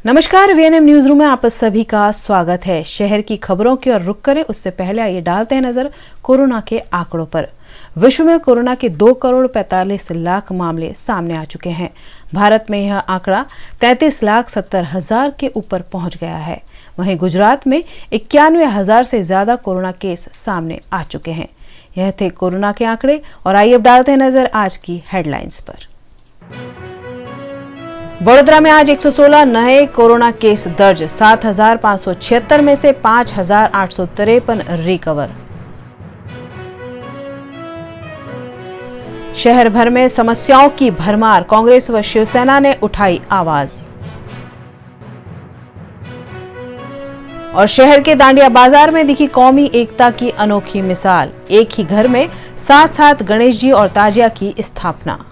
नमस्कार, VNM news room में आप सभी का स्वागत है। शहर की खबरों की ओर रुख करें उससे पहले आइए डालते हैं नजर कोरोना के आंकड़ों पर। विश्व में कोरोना के 2,45,00,000 मामले सामने आ चुके हैं। भारत में यह आंकड़ा 33,70,000 के ऊपर पहुंच गया है। वहीं गुजरात में 91,000 से ज्यादा कोरोना केस सामने आ चुके हैं। यह थे कोरोना के आंकड़े और आइए अब डालते हैं नजर आज की हेडलाइंस पर। वडोदरा में आज 116 नए कोरोना केस दर्ज, 7,576 में से 5,853 रिकवर। शहर भर में समस्याओं की भरमार, कांग्रेस व शिवसेना ने उठाई आवाज। और शहर के दांडिया बाजार में दिखी कौमी एकता की अनोखी मिसाल, एक ही घर में साथ साथ गणेश जी और ताजिया की स्थापना।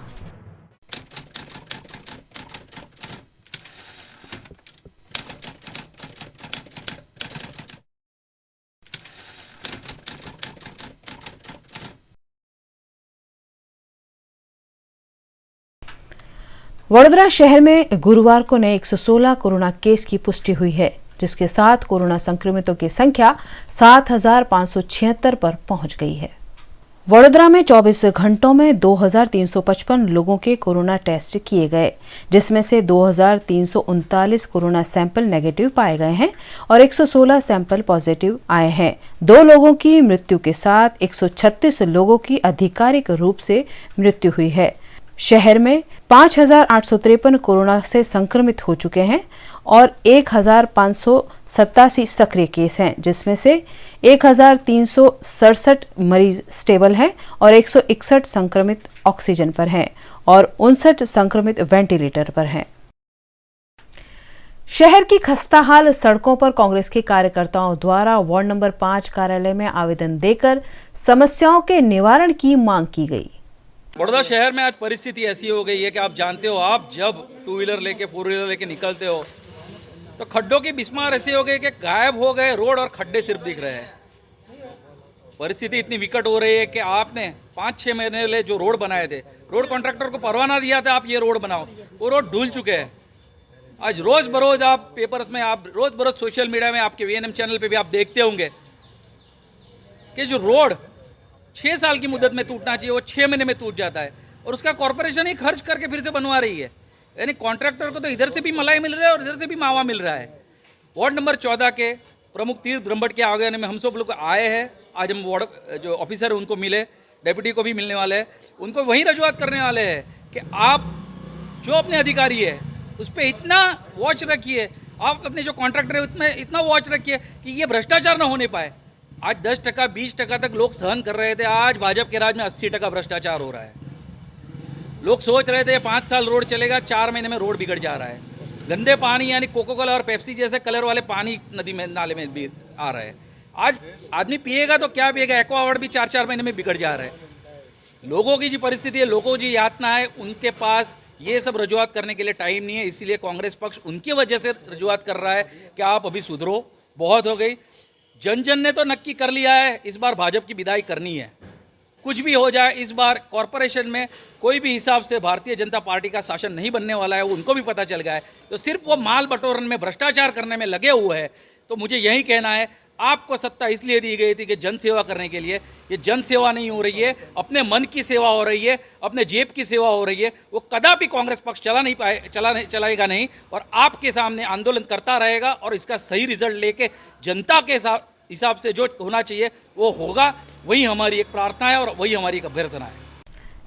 वडोदरा शहर में गुरुवार को नए 116 कोरोना केस की पुष्टि हुई है, जिसके साथ कोरोना संक्रमितों की संख्या 7,576 पर पहुंच गई है। वडोदरा में 24 घंटों में 2,355 लोगों के कोरोना टेस्ट किए गए, जिसमें से 2,339 कोरोना सैंपल नेगेटिव पाए गए हैं और 116 सैंपल पॉजिटिव आए हैं। 2 लोगों की मृत्यु के साथ 136 लोगों की आधिकारिक रूप से मृत्यु हुई है। शहर में 5,853 कोरोना से संक्रमित हो चुके हैं और 1,587 सक्रिय केस हैं, जिसमें से 1,367 मरीज स्टेबल हैं और 161 संक्रमित ऑक्सीजन पर हैं और 59 संक्रमित वेंटिलेटर पर हैं। शहर की खस्ताहाल सड़कों पर कांग्रेस के कार्यकर्ताओं द्वारा वार्ड नंबर 5 कार्यालय में आवेदन देकर समस्याओं के निवारण की मांग की गई। बड़ौदा शहर में आज परिस्थिति ऐसी हो गई है कि आप जानते हो, आप जब 2 व्हीलर लेके 4 व्हीलर लेके निकलते हो तो खड्डों की बिस्मार ऐसी हो गई कि गायब हो गए रोड और खड्डे सिर्फ दिख रहे हैं। परिस्थिति इतनी विकट हो रही है कि आपने 5-6 महीने ले जो रोड बनाए थे, रोड कॉन्ट्रैक्टर को परवाना दिया था आप ये रोड बनाओ, वो रोड ढूल चुके हैं। आज रोज बरोज आप पेपर्स में, आप रोज बरोज सोशल मीडिया में, आपके वीएनएम चैनल पे भी आप देखते होंगे कि जो रोड 6 साल की मुद्दत में टूटना चाहिए वो 6 महीने में टूट जाता है और उसका कॉर्पोरेशन ही खर्च करके फिर से बनवा रही है। यानी कॉन्ट्रैक्टर को तो इधर से भी मलाई मिल रहा है और इधर से भी मावा मिल रहा है। वार्ड नंबर 14 के प्रमुख तीर्थ ब्रह्मट के आगे में हम सब लोग आए हैं। आज हम वार्ड जो ऑफिसर है उनको मिले, डेप्यूटी को भी मिलने वाले हैं, उनको वही रजूआत करने वाले हैं कि आप जो अपने अधिकारी है उस पर इतना वॉच रखिए, आप अपने जो कॉन्ट्रैक्टर है उसमें इतना वॉच रखिए कि ये भ्रष्टाचार ना होने पाए। आज 10% 20% तक लोग सहन कर रहे थे, आज भाजपा के राज में 80% भ्रष्टाचार हो रहा है। लोग सोच रहे थे 5 साल रोड चलेगा, 4 महीने में रोड बिगड़ जा रहा है। गंदे पानी यानी कोको कोला और पेप्सी जैसे कलर वाले पानी नदी में, नाले में भी आ रहा है। आज आदमी पिएगा तो क्या पिएगा, एक्वा वार्ड भी 4-4 महीने में बिगड़ जा रहा है। लोगों की जो परिस्थिति है, लोगों की यातना है, उनके पास ये सब रजूआत करने के लिए टाइम नहीं है। इसीलिए कांग्रेस पक्ष उनकी वजह से रजूआत कर रहा है कि आप अभी सुधरो, बहुत हो गई। जन ने तो नक्की कर लिया है, इस बार भाजपा की विदाई करनी है। कुछ भी हो जाए, इस बार कॉरपोरेशन में कोई भी हिसाब से भारतीय जनता पार्टी का शासन नहीं बनने वाला है, वो उनको भी पता चल गया है। तो सिर्फ वो माल बटोरन में, भ्रष्टाचार करने में लगे हुए हैं। तो मुझे यही कहना है, आपको सत्ता इसलिए दी गई थी कि जन सेवा करने के लिए। ये जन सेवा नहीं हो रही है, अपने मन की सेवा हो रही है, अपने जेब की सेवा हो रही है। वो कदापि कांग्रेस पक्ष चलाएगा नहीं और आपके सामने आंदोलन करता रहेगा और इसका सही रिजल्ट लेके जनता के हिसाब से जो होना चाहिए वो होगा। वही हमारी एक प्रार्थना है और वही हमारी एक अभ्यर्थना है।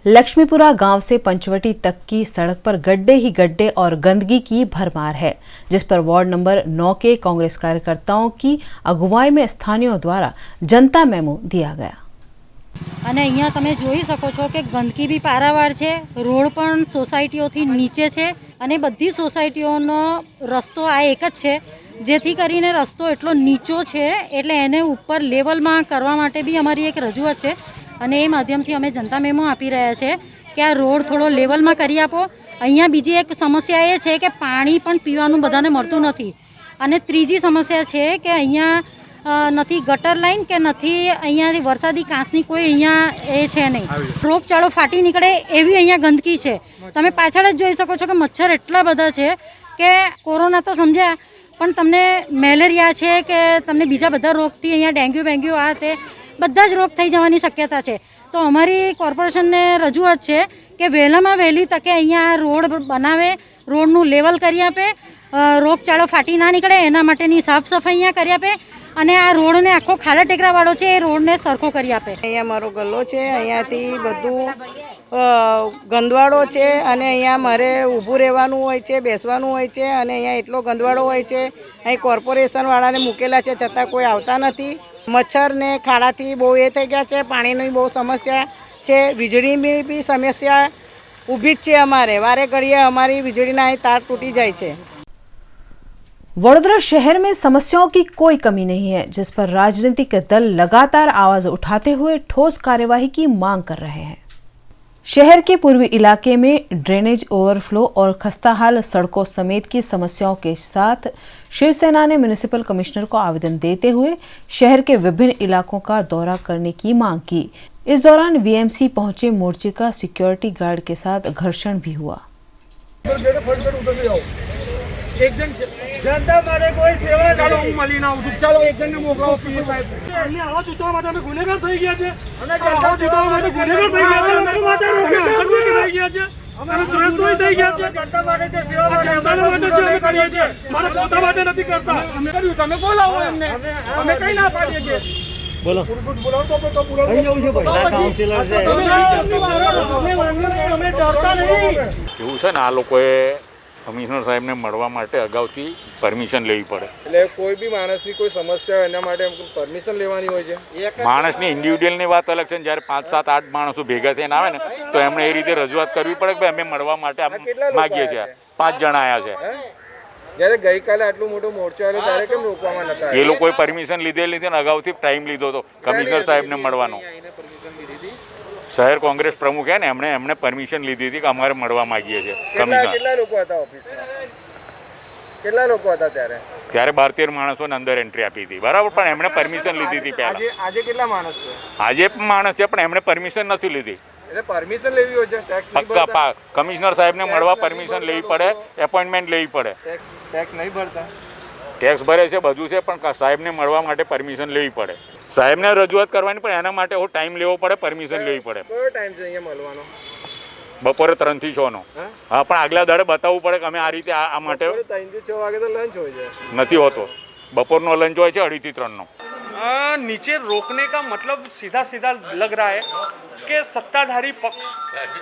लक्ष्मीपुरा गांव से पंचवटी तक की सड़क पर गड्ढे ही गड्ढे और गंदगी की भरमार है, जिस पर वार्ड नंबर 9 के कांग्रेस कार्यकर्ताओं की अगुवाई में स्थानीयों द्वारा जनता मेमो दिया गया। અને અહીંયા તમે જોઈ શકો છો કે ગંદકી બી પારાવાર છે, રોડ પણ સોસાયટીઓથી નીચે છે અને બધી સોસાયટીઓનો રસ્તો આ એક જ છે, જેથી કરીને રસ્તો એટલો નીચો છે એટલે એને ઉપર લેવલમાં કરવા માટે બી અમારી એક રજૂઆત છે અને એ માધ્યમથી અમે જનતા મેમો આપી રહ્યા છે કે આ રોડ થોડો લેવલમાં કરી આપો। અહીંયા બીજી એક સમસ્યા એ છે કે પાણી પણ પીવાનું બધાને મળતું નથી અને ત્રીજી સમસ્યા છે કે અહીંયા નથી ગટર લાઈન કે નથી અહીંયાથી વરસાદી કાંસની કોઈ અહીંયા એ છે નહીં, રોગચાળો ફાટી નીકળે એવી અહીંયા ગંદકી છે। તમે પાછળ જ જોઈ શકો છો કે મચ્છર એટલા બધા છે કે કોરોના તો સમજ્યા પણ તમને મેલેરિયા છે કે તમને બીજા બધા રોગથી અહીંયા ડેન્ગ્યુ આ તે બધા જ રોગ થઈ જવાની શક્યતા છે. તો અમારી કોર્પોરેશનને રજૂઆત છે કે વહેલામાં વહેલી તકે અહીંયા રોડ બનાવે, રોડનું લેવલ કરી આપે, રોગચાળો ફાટી ના નીકળે એના માટેની સાફ સફાઈ અહીંયા કરી આપે અને આ રોડને આખો ખાડા ટેકરાવાળો છે એ રોડને સરખો કરી આપે. અહીંયા મારો ગલ્લો છે, અહીંયાથી બધું ગંદવાડો છે અને અહીંયા મારે ઊભું રહેવાનું હોય છે, બેસવાનું હોય છે અને અહીંયા એટલો ગંદવાડો હોય છે. અહીં કોર્પોરેશનવાળાને મૂકેલા છે છતાં કોઈ આવતા નથી. મચ્છર ને ખાડાથી બહુ એ થઈ ગયા છે, પાણીની બહુ સમસ્યા છે, વીજળીની બી સમસ્યા ઊભી જ છે. અમારે વારે ઘડીએ અમારી વીજળીના અહીં તાર તૂટી જાય છે. वडोदरा शहर में समस्याओं की कोई कमी नहीं है, जिस पर राजनीतिक दल लगातार आवाज उठाते हुए ठोस कार्यवाही की मांग कर रहे हैं। शहर के पूर्वी इलाके में ड्रेनेज ओवरफ्लो और खस्ताहाल सड़कों समेत की समस्याओं के साथ शिवसेना ने म्युनिसिपल कमिश्नर को आवेदन देते हुए शहर के विभिन्न इलाकों का दौरा करने की मांग की। इस दौरान वीएमसी पहुंचे मोर्चे का सिक्योरिटी गार्ड के साथ घर्षण भी हुआ। जनता માટે કોઈ સેવા ચાલો હું મળીને આવું છું. ચાલો એક જણને મોકલાવો પીએ સાહેબ. એમને આવા ચૂંટવા માટે અમે ગુનેગાર થઈ ગયા છે અને આવા ચૂંટવા માટે ગુનેગાર થઈ ગયા છે. લોકો માટે આતંકવાદી થઈ ગયા છે. અમે દ્રોહી થઈ ગયા છે. જનતા માટે જે સેવા જનતા માટે છે અમે કરીએ છીએ. મારા પોતા માટે નથી કરતા. અમે કર્યું તમે બોલાવો એમને. અમે કઈ ના પાડીએ છીએ. બોલો બોલાવો તો બોલાવો. અહીં જવું છે ભાઈ કાઉન્સિલર છે. અમે ડરતા નહીં. એવું છે ને આ લોકોએ કમિશનર સાહેબને મળવા માટે અગાઉથી પરમિશન લેવી પડે. એટલે કોઈ બી માણસની કોઈ સમસ્યા હોય એના માટે પરમિશન લેવાની હોય છે. માણસની ઇન્ડિવિડ્યુઅલની વાત અલગ છે. જ્યારે 5, 7, 8 માણસો ભેગા થઈને આવે ને તો એમણે એ રીતે રજૂઆત કરવી પડે કે અમે મળવા માટે માગીએ છીએ. 5 જણા આવ્યા છે. જ્યારે ગઈકાલે આટલું મોટું મોરચો આવ્યો ત્યારે કેમ રોકવામાં નતા? એ લોકોએ પરમિશન લીધેલી હતી ને અગાઉથી ટાઈમ લીધો હતો કમિશનર સાહેબને મળવાનો. શહેર કોંગ્રેસ પ્રમુખ હે ને એમણે પરમિશન લીધી હતી કે અમારે મળવા માંગીએ છીએ. કેટલા લોકો હતા ઓફિસમાં? કેટલા લોકો હતા ત્યારે? ત્યારે 12-13 માણસોને અંદર એન્ટ્રી આપી હતી, બરાબર, પણ એમણે પરમિશન લીધી હતી પહેલા. આજે કેટલા માણસ છે? આજે માણસ છે પણ એમણે પરમિશન નથી લીધી. એટલે પરમિશન લેવી હોય છે. ટેક્સ કમિશનર સાહેબને મળવા પરમિશન લેવી પડે, એપોઇન્ટમેન્ટ લેવી પડે. ટેક્સ નહીં ભરતા? ટેક્સ ભરે છે, બધું છે, પણ સાહેબને મળવા માટે પરમિશન લેવી પડે. સાહેબને રજૂઆત કરવાની પણ એના માટે ટાઈમ લેવો પડે, પરમિશન લેવી પડે. કયો ટાઈમ છે અહીંયા મળવાનો? બપોરે 3 થી 6 નો. હા, પણ આગલા દાડે બતાવવું પડે કે અમે આ રીતે આ માટે 3 થી 6 વાગે તો લંચ હોય છે. નથી હોતો. બપોરનો લંચ હોય છે 2:30 થી 3 નો. नीचे रोकने का मतलब सीधा सीधा लग रहा है कि सत्ताधारी पक्ष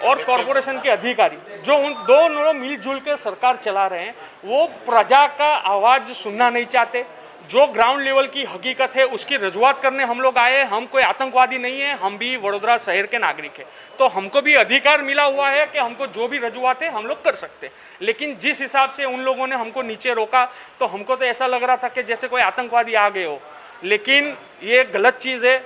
और कॉरपोरेशन के अधिकारी जो उन दोनों मिलजुल के सरकार चला रहे हैं वो प्रजा का आवाज़ सुनना नहीं चाहते। जो ग्राउंड लेवल की हकीकत है उसकी रजूआत करने हम लोग आए। हम कोई आतंकवादी नहीं है, हम भी वडोदरा शहर के नागरिक हैं, तो हमको भी अधिकार मिला हुआ है कि हमको जो भी रजूआत है हम लोग कर सकते हैं। लेकिन जिस हिसाब से उन लोगों ने हमको नीचे रोका तो हमको तो ऐसा लग रहा था कि जैसे कोई आतंकवादी आ गए हो, लेकिन ये गलत चीज़ है।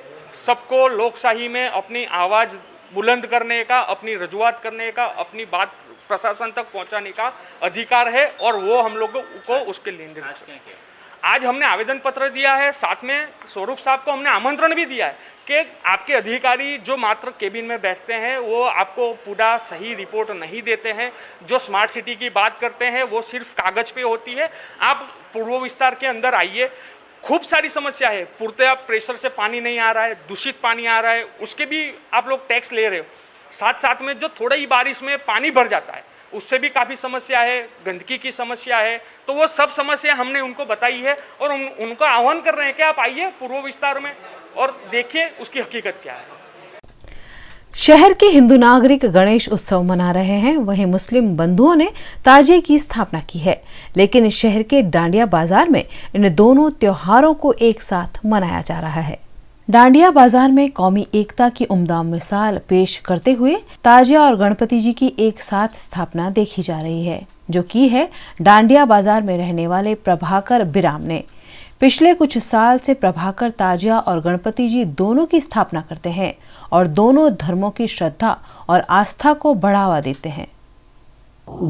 सबको लोकशाही में अपनी आवाज़ बुलंद करने का, अपनी रजूआत करने का, अपनी बात प्रशासन तक पहुंचाने का अधिकार है और वो हम लोगों को उसके लिए आज हमने आवेदन पत्र दिया है। साथ में स्वरूप साहब को हमने आमंत्रण भी दिया है कि आपके अधिकारी जो मात्र केबिन में बैठते हैं वो आपको पूरा सही रिपोर्ट नहीं देते हैं। जो स्मार्ट सिटी की बात करते हैं वो सिर्फ कागज़ पे होती है। आप पूर्व विस्तार के अंदर आइए, खूब सारी समस्या है। पूर्णतः प्रेशर से पानी नहीं आ रहा है, दूषित पानी आ रहा है, उसके भी आप लोग टैक्स ले रहे हो। साथ साथ में जो थोड़ा ही बारिश में पानी भर जाता है उससे भी काफ़ी समस्या है, गंदगी की समस्या है। तो वो सब समस्या हमने उनको बताई है और उनको आह्वान कर रहे हैं कि आप आइए पूर्व विस्तार में और देखिए उसकी हकीकत क्या है। शहर के हिंदू नागरिक गणेश उत्सव मना रहे हैं, वहीं मुस्लिम बंधुओं ने ताजिए की स्थापना की है। लेकिन शहर के डांडिया बाजार में इन दोनों त्योहारों को एक साथ मनाया जा रहा है। डांडिया बाजार में कौमी एकता की उम्दा मिसाल पेश करते हुए ताजिया और गणपति जी की एक साथ स्थापना देखी जा रही है, जो की है डांडिया बाजार में रहने वाले प्रभाकर बिराम ने। पिछले कुछ साल से प्रभाकर ताजिया और गणपति जी दोनों की स्थापना करते हैं और दोनों धर्मों की श्रद्धा और आस्था को बढ़ावा देते हैं।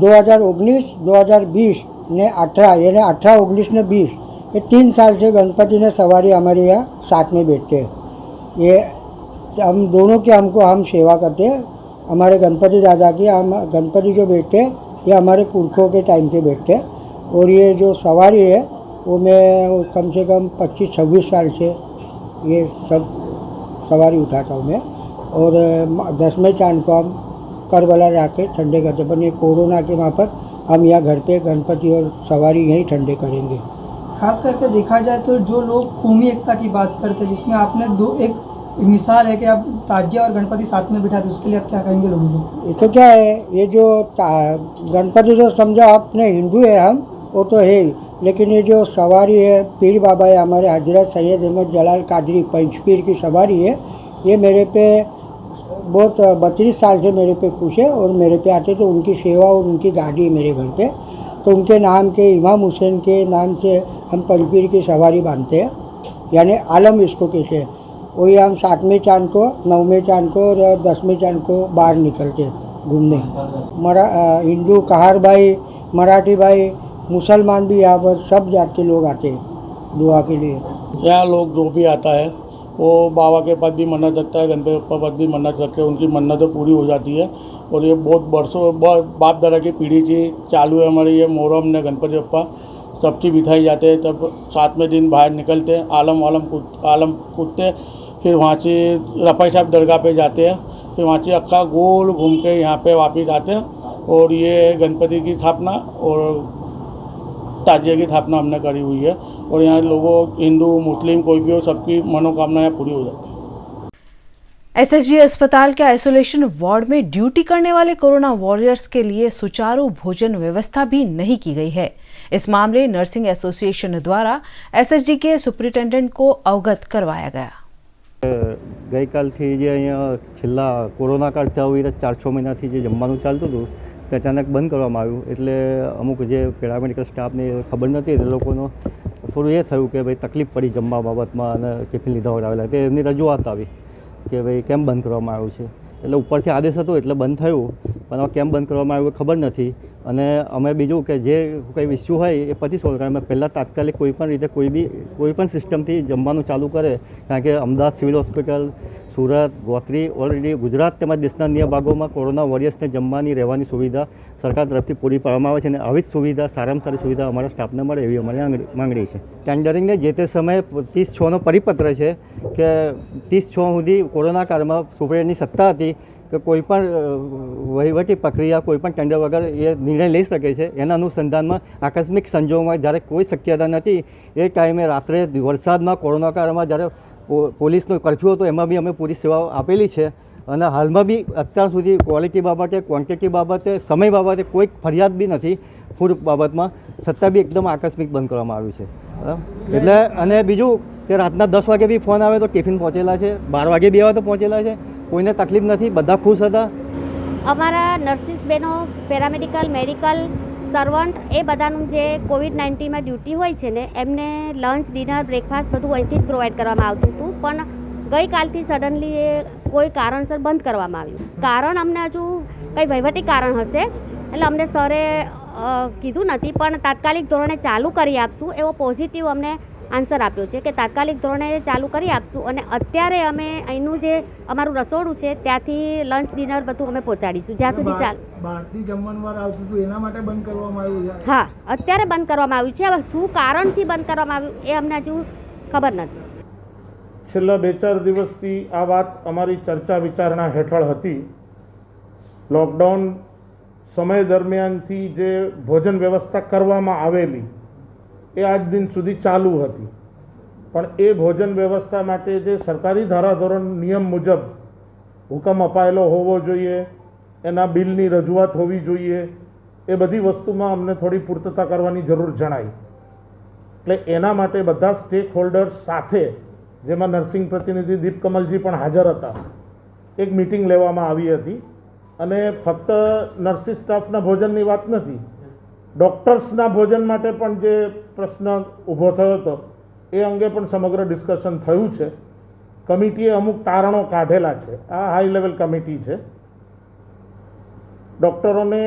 2019, 2020 ने 18 यानी 18, 19 ने 20 ये 3 साल से गणपति ने सवारी हमारे यहाँ साथ में बैठते हैं। ये हम दोनों के हम सेवा करते हैं। हमारे गणपति दादा की हम गणपति जो बैठते हैं ये हमारे पुरखों के टाइम से बैठते हैं और ये जो सवारी है वो मैं कम से कम 25-26 साल से ये सब सवारी उठाता हूँ मैं। और 10वें चांद को हम करबला जाके ठंडे करते, पर ये कोरोना के वहाँ पर हम यहाँ घर पे गणपति और सवारी यहीं ठंडे करेंगे। खास करके देखा जाए तो जो लोग कौमी एकता की बात करते हैं, जिसमें आपने एक मिसाल है कि आप ताजिया और गणपति साथ में बिठाते, उसके लिए आप क्या कहेंगे लोगों को? ये तो क्या है, ये जो गणपति जो समझो अपने हिंदू है हम, वो तो है ही, लेकिन ये जो सवारी है पीर बाबा है हमारे हजरत सैयद अहमद जलाल कादरी पंचपीर की सवारी है, ये मेरे पे बहुत 32 साल से मेरे पे खुश है और मेरे पे आते तो उनकी सेवा और उनकी गाड़ी है मेरे घर पे, तो उनके नाम के इमाम हुसैन के नाम से हम पंचपीर की सवारी बांधते हैं, यानी आलम इसको कहते हैं। वही हम 7वें चांद को, 9वें चांद को और 10वें चांद को बाहर निकलते घूमने। हिंदू कहार भाई, मराठी भाई, मुसलमान भी यहाँ पर सब जात के लोग आते हैं दुआ के लिए। यहाँ लोग जो भी आता है वो बाबा के पास भी मन्नत रखता है, गणपति बप्पा पास भी मन्नत रख के उनकी मन्नतें पूरी हो जाती है। और ये बहुत बरसों बाप दादा की पीढ़ी से चालू है हमारी ये मोहर्रम ने गणपति बप्पा सबकी बिठाई जाते हैं, तब 7वें दिन बाहर निकलते हैं, आलम कूदते, फिर वहाँ से रफाई साहब दरगाह पे जाते हैं, फिर वहाँ से अक्का गोल घूम के यहाँ पे वापस आते हैं। और ये गणपति की स्थापना और ताजिया की स्थापना हमने करी हुई है और यहाँ लोगों हिंदू मुस्लिम कोई भी हो सबकी मनोकामना यहाँ पूरी हो जाती है। एसएसजी अस्पताल के आइसोलेशन वार्ड में ड्यूटी करने वाले कोरोना वॉरियर्स के लिए सुचारू भोजन व्यवस्था भी नहीं की गई है। इस मामले नर्सिंग एसोसिएशन द्वारा एसएसजी के सुपरिटेंडेंट को अवगत करवाया गया। गई काल थी जे अहींया छेल्ला कोरोना काळ થયો એ 4-6 મહિનાથી જે જમવાનું ચાલતું હતું તે અચાનક બંધ કરવામાં આવ્યું, એટલે અમુક જે પેરામેડિકલ સ્ટાફને ખબર નથી એ લોકોનો થોડું એ થયું કે ભાઈ તકલીફ પડી જમવા બાબતમાં અને ટિફિન લીધા વગર આવેલા, તે એમની રજૂઆત આવી કે ભાઈ કેમ બંધ કરવામાં આવ્યું છે, એટલે ઉપરથી આદેશ હતો એટલે બંધ થયું, પણ કેમ બંધ કરવામાં આવ્યું ખબર નથી। અને અમે બીજું કે જે કંઈ ઇસ્યુ હોય એ પછી સોલ્વ કરે, અમે પહેલાં તાત્કાલિક કોઈપણ રીતે કોઈ પણ સિસ્ટમથી જમવાનું ચાલુ કરે, કારણ કે Ahmedabad civil hospital, Surat, Gotri already Gujarat તેમજ દેશના અન્ય ભાગોમાં કોરોના વોરિયર્સને જમવાની રહેવાની સુવિધા સરકાર તરફથી પૂરી પાડવામાં આવે છે અને આવી જ સુવિધા સારામાં સારી સુવિધા અમારા સ્ટાફને મળે એવી અમારી માંગણી છે। ટેન્ડરિંગને જે તે સમયે 30/6નો પરિપત્ર છે કે 30/6 સુધી કોરોના કાળમાં સુપ્રિન્ટેન્ડન્ટની સત્તા હતી કે કોઈપણ વહીવટી પ્રક્રિયા કોઈપણ ટેન્ડર વગર એ નિર્ણય લઈ શકે છે। એના અનુસંધાનમાં આકસ્મિક સંજોગોમાં જ્યારે કોઈ શક્યતા નથી એ ટાઈમે રાત્રે વરસાદમાં કોરોના કાળમાં જ્યારે પોલીસનો કર્ફ્યુ હતો એમાં બી અમે પૂરી સેવાઓ આપેલી છે અને હાલમાં બી અત્યાર સુધી ક્વોલિટી બાબતે, ક્વોન્ટિટી બાબતે, સમય બાબતે કોઈ ફરિયાદ બી નથી ફૂડ બાબતમાં, છતાં બી એકદમ આકસ્મિક બંધ કરવામાં આવ્યું છે। એટલે અને બીજું કે રાતના 10 વાગે બી ફોન આવે તો ટિફિન પહોંચેલા છે, 12 વાગે બી આવે તો પહોંચેલા છે, કોઈને તકલીફ નથી, બધા ખુશ હતા। અમારા નર્સિસ બહેનો, પેરામેડિકલ, મેડિકલ સર્વન્ટ એ બધાનું જે કોવિડ-19માં ડ્યુટી હોય છે ને એમને લંચ, ડિનર, બ્રેકફાસ્ટ બધું અહીંથી જ પ્રોવાઈડ કરવામાં આવતું હતું, પણ ગઈકાલથી સડનલી એ કોઈ કારણસર બંધ કરવામાં આવ્યું। કારણ અમને હજુ કંઈ વહીવટી કારણ હશે એટલે અમને સરે કીધું નથી, પણ તાત્કાલિક ધોરણે ચાલુ કરી આપશું એવો પોઝિટિવ અમને આન્સર આપ્યો છે કે તાત્કાલિક ધોરણે ચાલુ કરી આપશું અને અત્યારે અમે અહીંનું જે અમારું રસોડું છે ત્યાંથી લંચ, ડિનર બધું અમે પહોંચાડીશું જ્યાં સુધી બહારથી જમવાનું વાર આવતું હતું એના માટે બંધ કરવામાં આવ્યું છે। હા, અત્યારે બંધ કરવામાં આવ્યું છે, હવે શું કારણથી બંધ કરવામાં આવ્યું એ અમને હજુ ખબર નથી। છેલ્લા 2-4 દિવસથી આ વાત અમારી ચર્ચા વિચારણા હેઠળ હતી। લોકડાઉન સમય દરમિયાનથી જે ભોજન વ્યવસ્થા કરવામાં આવેલી એ આજ દિન સુધી ચાલુ હતી, પણ એ ભોજન વ્યવસ્થા માટે જે સરકારી ધારાધોરણ નિયમ મુજબ હુકમ અપાયેલો હોવો જોઈએ, એના બિલની રજૂઆત હોવી જોઈએ, એ બધી વસ્તુમાં અમને થોડી પૂર્તતા કરવાની જરૂર જણાઈ। એટલે એના માટે બધા સ્ટેક હોલ્ડર્સ સાથે, જેમાં નર્સિંગ પ્રતિનિધિ દીપ કમલજી પણ હાજર હતા, એક મિટિંગ લેવામાં આવી હતી અને ફક્ત નર્સિંગ સ્ટાફના ભોજનની વાત નથી, ડૉક્ટર્સના ભોજન માટે પણ જે પ્રશ્ન ઊભો થયો હતો એ અંગે પણ સમગ્ર ડિસ્કશન થયું છે। કમિટીએ અમુક તારણો કાઢેલા છે, આ હાઈ લેવલ કમિટી છે। ડૉક્ટરોને,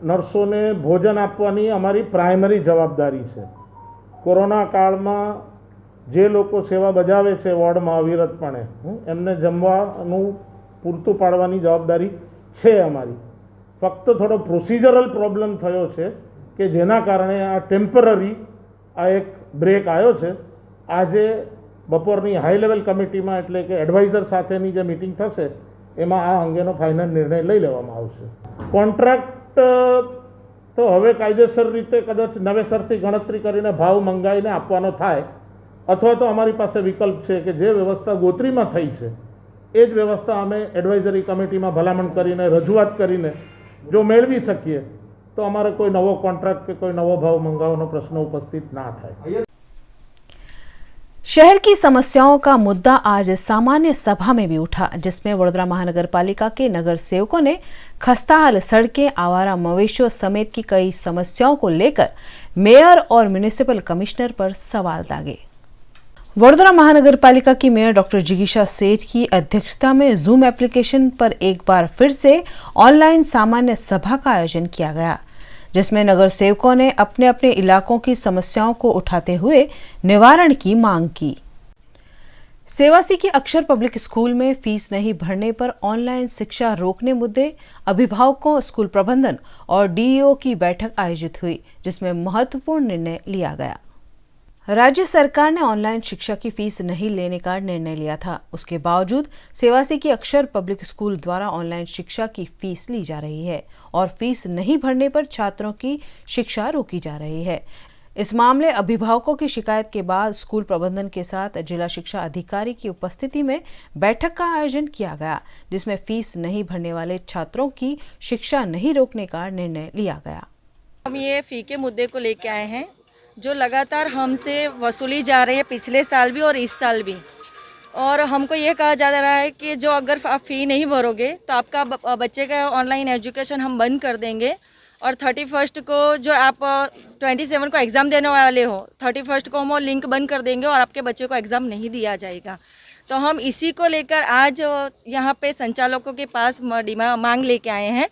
નર્સોને ભોજન આપવાની અમારી પ્રાઇમરી જવાબદારી છે। કોરોના કાળમાં જે લોકો સેવા બજાવે છે વોર્ડમાં અવિરતપણે, એમને જમવાનું પૂરતું પાડવાની જવાબદારી છે અમારી। ફક્ત થોડો પ્રોસિજરલ પ્રોબ્લેમ થયો છે કે જેના કારણે આ ટેમ્પરરી આ એક બ્રેક આવ્યો છે. આજે બપોરની હાઈ લેવલ કમિટીમાં એટલે કે એડવાઇઝર સાથેની જે મિટિંગ થશે એમાં આ અંગેનો ફાઇનલ નિર્ણય લઈ લેવામાં આવશે. કોન્ટ્રાક્ટ તો હવે કાયદેસર રીતે કદાચ નવેસરથી ગણતરી કરીને ભાવ મંગાવીને આપવાનો થાય, અથવા તો અમારી પાસે વિકલ્પ છે કે જે વ્યવસ્થા ગોત્રીમાં થઈ છે એ જ વ્યવસ્થા અમે એડવાઇઝરી કમિટીમાં ભલામણ કરીને રજૂઆત કરીને જો મેળવી શકીએ તો અમારે કોઈ નવો કોન્ટ્રાક્ટ કે કોઈ નવો भाव मंगावવાનો प्रश्न उपस्थित ना થાય. शहर की समस्याओं का मुद्दा आज सामान्य सभा में भी उठा, जिसमें वडोदरा महानगर पालिका के नगर सेवकों ने खस्ताहाल सड़कें, आवारा मवेशियों समेत की कई समस्याओं को लेकर मेयर और म्युनिसिपल कमिश्नर पर सवाल दागे. वडोदरा महानगर पालिका की मेयर डॉक्टर जिगीशा सेठ की अध्यक्षता में जूम एप्लीकेशन पर एक बार फिर से ऑनलाइन सामान्य सभा का आयोजन किया गया, जिसमें नगर सेवकों ने अपने अपने इलाकों की समस्याओं को उठाते हुए निवारण की मांग की. सेवासी की अक्षर पब्लिक स्कूल में फीस नहीं भरने पर ऑनलाइन शिक्षा रोकने मुद्दे, अभिभावकों, स्कूल प्रबंधन और डीईओ की बैठक आयोजित हुई, जिसमें महत्वपूर्ण निर्णय लिया गया. राज्य सरकार ने ऑनलाइन शिक्षा की फीस नहीं लेने का निर्णय लिया था. उसके बावजूद सेवासी की अक्षर पब्लिक स्कूल द्वारा ऑनलाइन शिक्षा की फीस ली जा रही है और फीस नहीं भरने पर छात्रों की शिक्षा रोकी जा रही है. इस मामले अभिभावकों की शिकायत के बाद स्कूल प्रबंधन के साथ जिला शिक्षा अधिकारी की उपस्थिति में बैठक का आयोजन किया गया, जिसमें फीस नहीं भरने वाले छात्रों की शिक्षा नहीं रोकने का निर्णय लिया गया. हम ये फी के मुद्दे को लेके आए हैं जो लगातार हमसे वसूली जा रही है, पिछले साल भी और इस साल भी. और हमको ये कहा जा रहा है कि जो अगर आप फ़ी नहीं भरोगे तो आपका बच्चे का ऑनलाइन एजुकेशन हम बंद कर देंगे, और 31 को जो आप 27 को एग्ज़ाम देने वाले हो 31 को हम वो लिंक बंद कर देंगे और आपके बच्चे को एग्ज़ाम नहीं दिया जाएगा. तो हम इसी को लेकर आज यहाँ पे संचालकों के पास मांग लेके आए हैं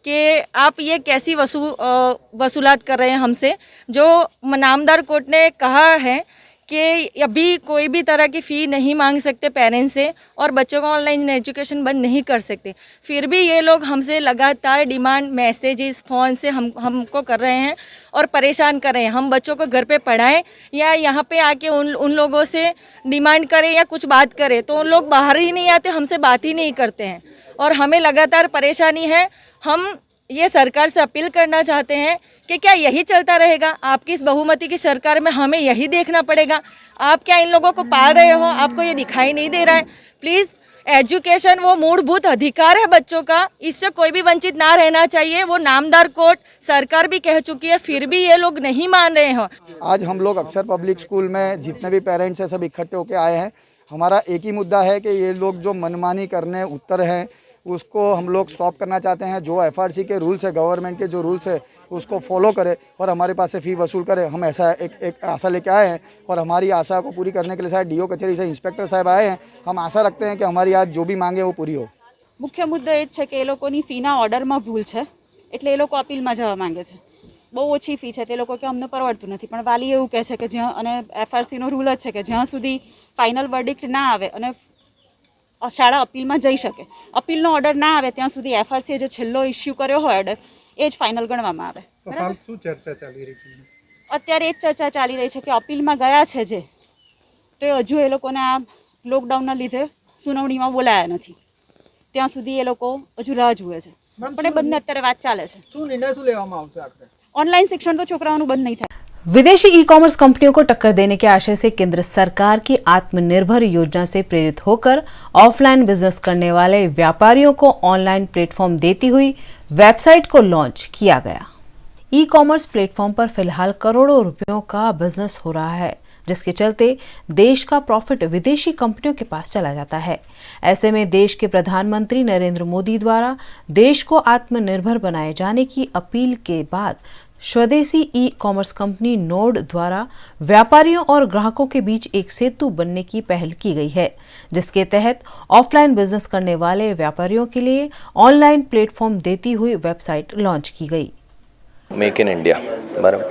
कि आप ये कैसी वसूलात कर रहे हैं हमसे. जो नामदार कोर्ट ने कहा है कि अभी कोई भी तरह की फ़ी नहीं मांग सकते पेरेंट्स से और बच्चों को ऑनलाइन एजुकेशन बंद नहीं कर सकते, फिर भी ये लोग हमसे लगातार डिमांड मैसेजेस फ़ोन से हमको कर रहे हैं और परेशान कर रहे हैं. हम बच्चों को घर पे पढ़ाएं या यहाँ पे आके उन लोगों से डिमांड करें या कुछ बात करें तो उन लोग बाहर ही नहीं आते, हमसे बात ही नहीं करते हैं और हमें लगातार परेशानी है. हम ये सरकार से अपील करना चाहते हैं कि क्या यही चलता रहेगा? आपकी इस बहुमती की सरकार में हमें यही देखना पड़ेगा? आप क्या इन लोगों को पाल रहे हो? आपको ये दिखाई नहीं दे रहा है? प्लीज़, एजुकेशन वो मूलभूत अधिकार है बच्चों का, इससे कोई भी वंचित ना रहना चाहिए. वो नामदार कोर्ट सरकार भी कह चुकी है, फिर भी ये लोग नहीं मान रहे हैं. आज हम लोग अक्षर पब्लिक स्कूल में जितने भी पेरेंट्स हैं सब इकट्ठे होकर आए हैं. हमारा एक ही मुद्दा है कि ये लोग जो मनमानी करने उत्तर हैं उसको हम लोग स्टॉप करना चाहते हैं. जो एफआरसी के रूल्स है, गवर्नमेंट के जो रूल्स है उसको फॉलो करे और हमारे पास से फ़ी वसूल करे. हम ऐसा एक आशा लेके आए हैं और हमारी आशा को पूरी करने के लिए शायद डीओ कचेरी से इंस्पेक्टर साहब आए हैं. हम आशा रखते हैं कि हमारी आज जो भी मांगे वो पूरी हो. मुख्य मुद्दो એ જ છે કે એ લોકોની ફીના ઓર્ડરમાં ભૂલ છે એટલે એ લોકો અપીલમાં જવા માંગે છે. બહુ ઓછી ફી છે તે લોકો કે અમને પરવડતું નથી, પણ વાલી એવું કહે છે કે જ્યાં અને એફઆરસીનો રૂલ જ છે કે જ્યાં સુધી ફાઇનલ વર્ડિક્ટ ના આવે અને શાળા અપીલમાં જઈ શકે, અપીલનો ઓર્ડર ના આવે ત્યાં સુધી એફઆરસીએ જે છેલ્લો ઇસ્યુ કર્યો હોય ઓર્ડર એ જ ફાઇનલ ગણવામાં આવે. શું ચર્ચા ચાલી રહી છે? અત્યારે એ જ ચર્ચા ચાલી રહી છે કે અપીલમાં ગયા છે જે તો હજુ એ લોકોને આ લોકડાઉનના લીધે સુનાવણીમાં બોલાયા નથી, ત્યાં સુધી એ લોકો હજુ રાહ જુએ છે. પણ એ બંને અત્યારે વાત ચાલે છે. શું નિર્ણય શું લેવામાં આવશે આખરે? ऑनलाइन शिक्षण तो छोकराओं बंद नहीं था. विदेशी ई कॉमर्स कंपनियों को टक्कर देने के आशय से केंद्र सरकार की आत्मनिर्भर योजना से प्रेरित होकर ऑफलाइन बिजनेस करने वाले व्यापारियों को ऑनलाइन प्लेटफॉर्म देती हुई वेबसाइट को लॉन्च किया गया. ई कॉमर्स प्लेटफॉर्म पर फिलहाल करोड़ों रुपयों का बिजनेस हो रहा है, जिसके चलते देश का प्रॉफिट विदेशी कंपनियों के पास चला जाता है. ऐसे में देश के प्रधानमंत्री नरेंद्र मोदी द्वारा देश को आत्मनिर्भर बनाए जाने की अपील के बाद स्वदेशी ई कॉमर्स कंपनी नोड द्वारा व्यापारियों और ग्राहकों के बीच एक सेतु बनने की पहल की गई है, जिसके तहत ऑफलाइन बिजनेस करने वाले व्यापारियों के लिए ऑनलाइन प्लेटफॉर्म देती हुई वेबसाइट लॉन्च की गई. મેક ઇન ઇન્ડિયા, બરાબર,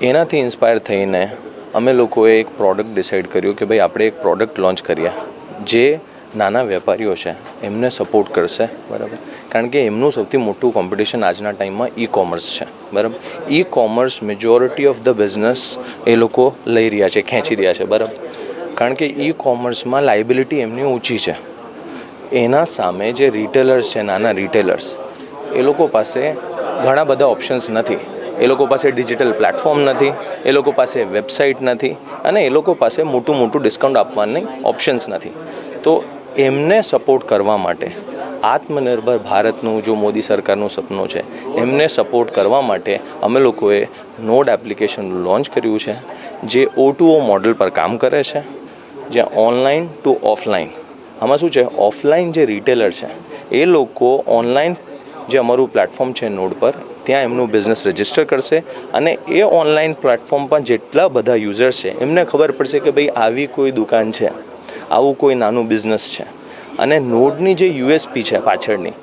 એનાથી ઇન્સ્પાયર થઈને અમે લોકોએ એક પ્રોડક્ટ ડિસાઇડ કર્યું કે ભાઈ આપણે એક પ્રોડક્ટ લોન્ચ કરીએ જે નાના વેપારીઓ છે એમને સપોર્ટ કરશે, બરાબર, કારણ કે એમનું સૌથી મોટું કોમ્પિટિશન આજના ટાઈમમાં ઈ કોમર્સ છે, બરાબર. E commerce majority of the business એ લોકો લઈ રહ્યા છે, ખેંચી રહ્યા છે, બરાબર, કારણ કે ઈ કોમર્સમાં લાયબિલિટી એમની ઊંચી છે. એના સામે જે રિટેલર્સ છે, નાના રિટેલર્સ, એ લોકો પાસે ઘણા બધા ઓપ્શન્સ નથી. એ લોકો પાસે ડિજિટલ પ્લેટફોર્મ નથી, એ લોકો પાસે વેબસાઇટ નથી, અને એ લોકો પાસે મોટું ડિસ્કાઉન્ટ આપવાની ઓપ્શન્સ નથી. તો એમને સપોર્ટ કરવા માટે આત્મનિર્ભર ભારતનું જો મોદી સરકારનું સપનું છે, એમને સપોર્ટ કરવા માટે અમે લોકોએ નોડ એપ્લિકેશન લોન્ચ કર્યું છે, જે O2O મોડલ પર કામ કરે છે, જ્યાં ઓનલાઈન ટુ ઓફલાઈન. આમાં શું છે, ઓફલાઈન જે રિટેલર છે એ લોકો ઓનલાઈન જે અમારું પ્લેટફોર્મ છે નોડ પર, ત્યાં એમનું બિઝનેસ રજિસ્ટર કરશે, અને એ ઓનલાઈન પ્લેટફોર્મ પર જેટલા બધા યુઝર્સ છે એમને ખબર પડશે કે ભાઈ આવી કોઈ દુકાન છે, આવું કોઈ નાનું બિઝનેસ છે. અને નોડની જે USP છે પાછળની,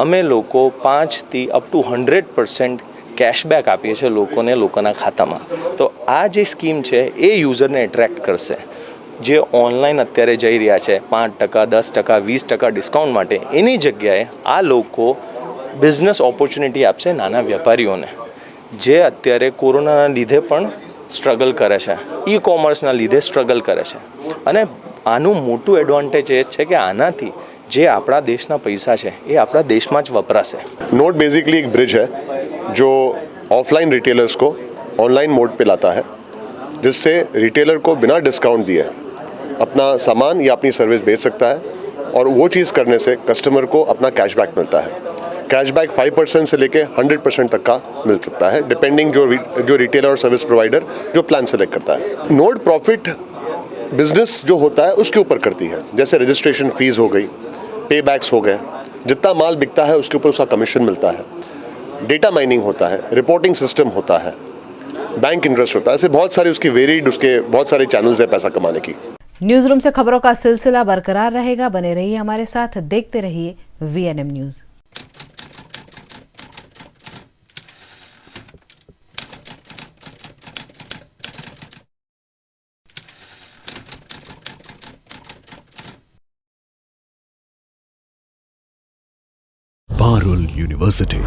અમે લોકો 5થી અપ ટુ 100% કેશબેક આપીએ છીએ લોકોને, લોકોના ખાતામાં. તો આ જે સ્કીમ છે એ યુઝરને એટ્રેક્ટ કરશે. જે ઓનલાઈન અત્યારે જઈ રહ્યા છે 5%, 10%, 20% ડિસ્કાઉન્ટ માટે, એની જગ્યાએ આ લોકો બિઝનેસ ઓપોર્ચ્યુનિટી આપશે નાના વેપારીઓને, જે અત્યારે કોરોનાના લીધે પણ સ્ટ્રગલ કરે છે, ઈ કોમર્સના લીધે સ્ટ્રગલ કરે છે. અને આનું મોટું એડવાન્ટેજ એ છે કે આનાથી જે આપણા દેશના પૈસા છે એ આપણા દેશમાં જ વપરાશે. नोट बेसिकली एक ब्रिज है जो ऑफलाइन रिटेलर्स को ऑनलाइन मोड पे लाता है, जिससे रिटेलर को बिना डिस्काउंट दिए अपना सामान या अपनी सर्विस बेच सकता है, और वो चीज़ करने से कस्टमर को अपना कैशबैक मिलता है. कैशबैक 5% से लेके 100% तक का मिल सकता है, डिपेंडिंग जो रिटेलर और सर्विस प्रोवाइडर जो प्लान सेलेक्ट करता है. नोट प्रॉफिट बिजनेस जो होता है उसके ऊपर करती है, जैसे रजिस्ट्रेशन फीस हो गई, पे बैक्स हो गए, जितना माल बिकता है उसके ऊपर उसका कमीशन मिलता है, डेटा माइनिंग होता है, रिपोर्टिंग सिस्टम होता है, बैंक इंटरेस्ट होता है. ऐसे बहुत सारे उसकी वेरिड उसके बहुत सारे चैनल्स है पैसा कमाने की. न्यूज रूम से खबरों का सिलसिला बरकरार रहेगा, बने रहिए हमारे साथ, देखते रहिए VNM news. Parul university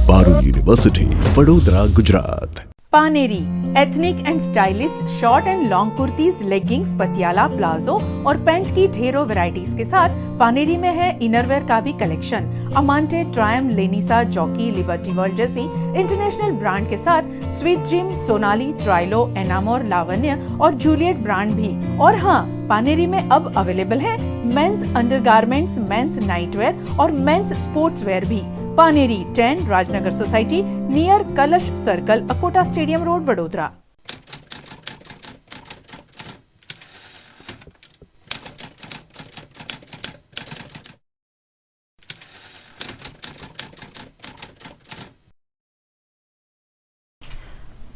Parul university Vadodara Gujarat. Paneri ethnic and stylist short and long kurtis, leggings, Patiala, palazzo और पैंट की ढेरों वैरायटीज के साथ पानेरी में है इनरवेयर का भी कलेक्शन. अमांटे, ट्रायम, लेनिसा, जॉकी, लिबर्टी वर्ल्ड जैसी इंटरनेशनल ब्रांड के साथ स्वीट ड्रीम, सोनाली, ट्राइलो, एनामोर, लावण्य और जूलियट ब्रांड भी. और हाँ, पानेरी में अब अवेलेबल है मेंस अंडरगारमेंट्स, मेंस नाइटवेयर और मेंस स्पोर्ट्स वेयर भी. पानेरी 10 राजनगर सोसाइटी नियर कलश circle, Akota stadium road, Vadodara.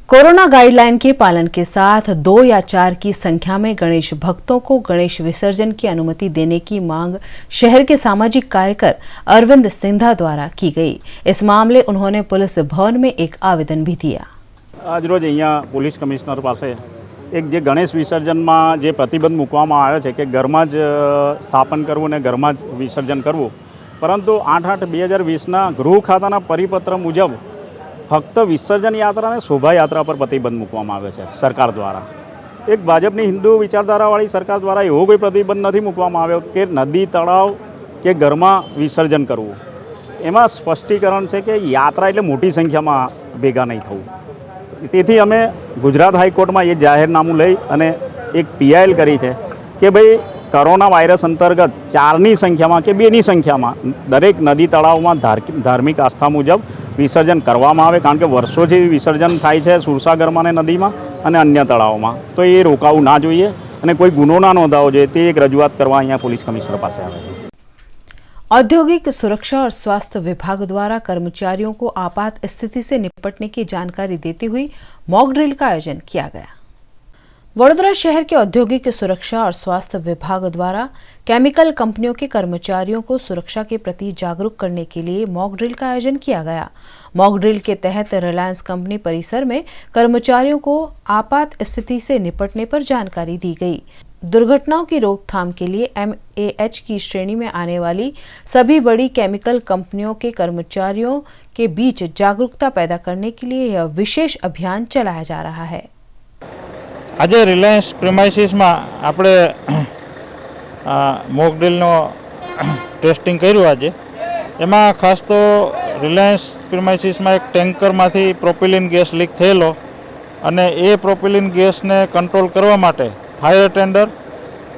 Corona guideline के पालन के साथ 2 या 4 की संख्या में गणेश भक्तों को गणेश विसर्जन की अनुमति देने की मांग शहर के सामाजिक कार्यकर अरविंद सिंधा द्वारा की गई. इस मामले उन्होंने पुलिस भवन में एक आवेदन भी दिया. आज रोज अहींया पोलीस कमिश्नर પાસે એક જે ગણેશ વિસર્જનમાં જે પ્રતિબંધ મૂકવામાં આવ્યો છે કે ઘરમાં જ સ્થાપન કરવું ને ઘરમાં જ વિસર્જન કરવું, પરંતુ 8/8/2020ના ગૃહ ખાતાના પરિપત્ર મુજબ ફક્ત વિસર્જન યાત્રા અને શોભાયાત્રા પર પ્રતિબંધ મૂકવામાં આવે છે સરકાર દ્વારા. એક ભાજપની હિન્દુ વિચારધારાવાળી સરકાર દ્વારા એવો કોઈ પ્રતિબંધ નથી મૂકવામાં આવ્યો કે નદી, તળાવ કે ઘરમાં વિસર્જન કરવું. એમાં સ્પષ્ટીકરણ છે કે યાત્રા એટલે મોટી સંખ્યામાં ભેગા નહીં થવું. તેથી અમે ગુજરાત હાઈકોર્ટમાં એ જાહેરનામું લઈ અને એક PIL કરી છે કે ભાઈ કોરોના વાયરસ અંતર્ગત 4ની સંખ્યામાં કે 2ની સંખ્યામાં દરેક નદી તળાવમાં ધાર્મિક આસ્થા મુજબ વિસર્જન કરવામાં આવે, કારણ કે વર્ષોથી વિસર્જન થાય છે સુરસાગરમાં અને નદીમાં અને અન્ય તળાવમાં. તો એ રોકાવું ના જોઈએ અને કોઈ ગુનો ના નોંધાવો જોઈએ, તે એક રજૂઆત કરવા અહીંયા પોલીસ કમિશનર પાસે આવે. औद्योगिक सुरक्षा और स्वास्थ्य विभाग द्वारा कर्मचारियों को आपात स्थिति से निपटने की जानकारी देती हुई मॉक ड्रिल का आयोजन किया गया. वडोदरा शहर के औद्योगिक सुरक्षा और स्वास्थ्य विभाग द्वारा केमिकल कंपनियों के कर्मचारियों को सुरक्षा के प्रति जागरूक करने के लिए मॉक ड्रिल का आयोजन किया गया। मॉक ड्रिल के तहत रिलायंस कंपनी परिसर में कर्मचारियों को आपात स्थिति से निपटने पर जानकारी दी गई। दुर्घटनाओं की रोकथाम के लिए MAH की श्रेणी में आने वाली सभी बड़ी केमिकल कंपनियों के कर्मचारियों के बीच जागरूकता पैदा करने के लिए यह विशेष अभियान चलाया जा रहा है। आज रिलायंस प्रीमाइसिस में आपणे मॉक ड्रिलनो टेस्टिंग कर्युं। आज एमां खास तो रिलायंस प्रीमाइसिस में एक टेंकर में प्रोपिलिन गैस लीक थयेलो अने ए प्रोपिलिन गैस ने कंट्रोल करवा माटे फायर टेंडर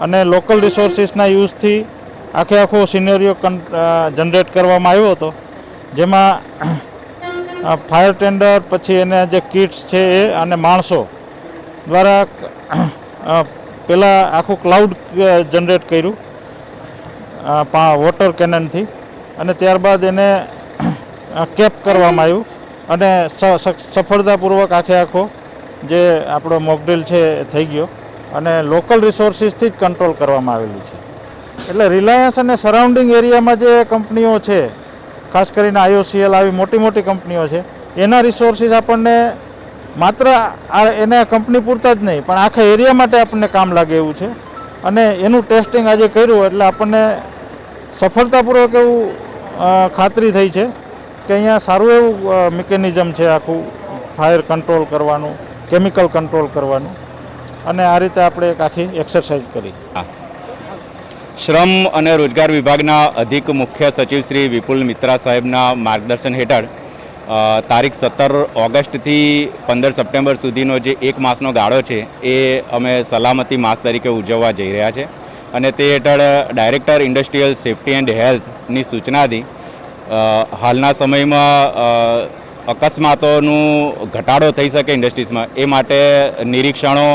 अने लोकल रिसोर्सिसना यूज़थी आखे आखो सिनेरियो जनरेट करवामां आव्यो हतो, जेमां फायर टेंडर पछी एने जे किट्स छे ए अने माणसो द्वारा पेला आखું क्लाउड जनरेट कर्યું वोटर कैनन थी अने त्यारबाद एने केप करवामां आव्યું अने सफलतापूर्वक आखे आखो जे आपणो मॉकड्रिल छे थई गयो अने लोकल रिसोर्सिसथी ज कंट्रोल करवामां आवेલું છે। એટલે રિલાયન્સ અને સરાઉન્ડિંગ એરિયામાં જે કંપનીઓ છે, ખાસ કરીને IOCL આવી મોટી મોટી કંપનીઓ છે, એના રિસોર્સિસ આપણને मात्र एने कंपनी पूरता ज नहीं पण आखा एरिया माटे आपने काम लागे एवुं छे अने एनुं टेस्टिंग आज कर्युं एटले आपने सफलतापूर्वक एवुं खातरी थई छे के अहींया सारुं एवुं मिकेनिजम छे आखुं फायर कंट्रोल करवानुं, केमिकल कंट्रोल करवानुं अने आ रीते आपणे एक आखी एक्सरसाइज करी। श्रम अने रोजगार विभागना अधिक मुख्य सचिव श्री विपुल मित्रा साहेबना मार्गदर्शन हेठळ तारीख 17 ऑगस्ट थी 15 सप्टेम्बर सुधीनो जे एक मासनो गाळो छे ए अमे सलामती मास तरीके उजववा जई रह्या छे अने ते हेठळ डायरेक्टर इंडस्ट्रीयल सेफ्टी एंड हेल्थनी सूचनाथी हालना समयमां अकस्मातोनुं घटाडो थई शके इंडस्ट्रीजमां ए माटे निरीक्षणों,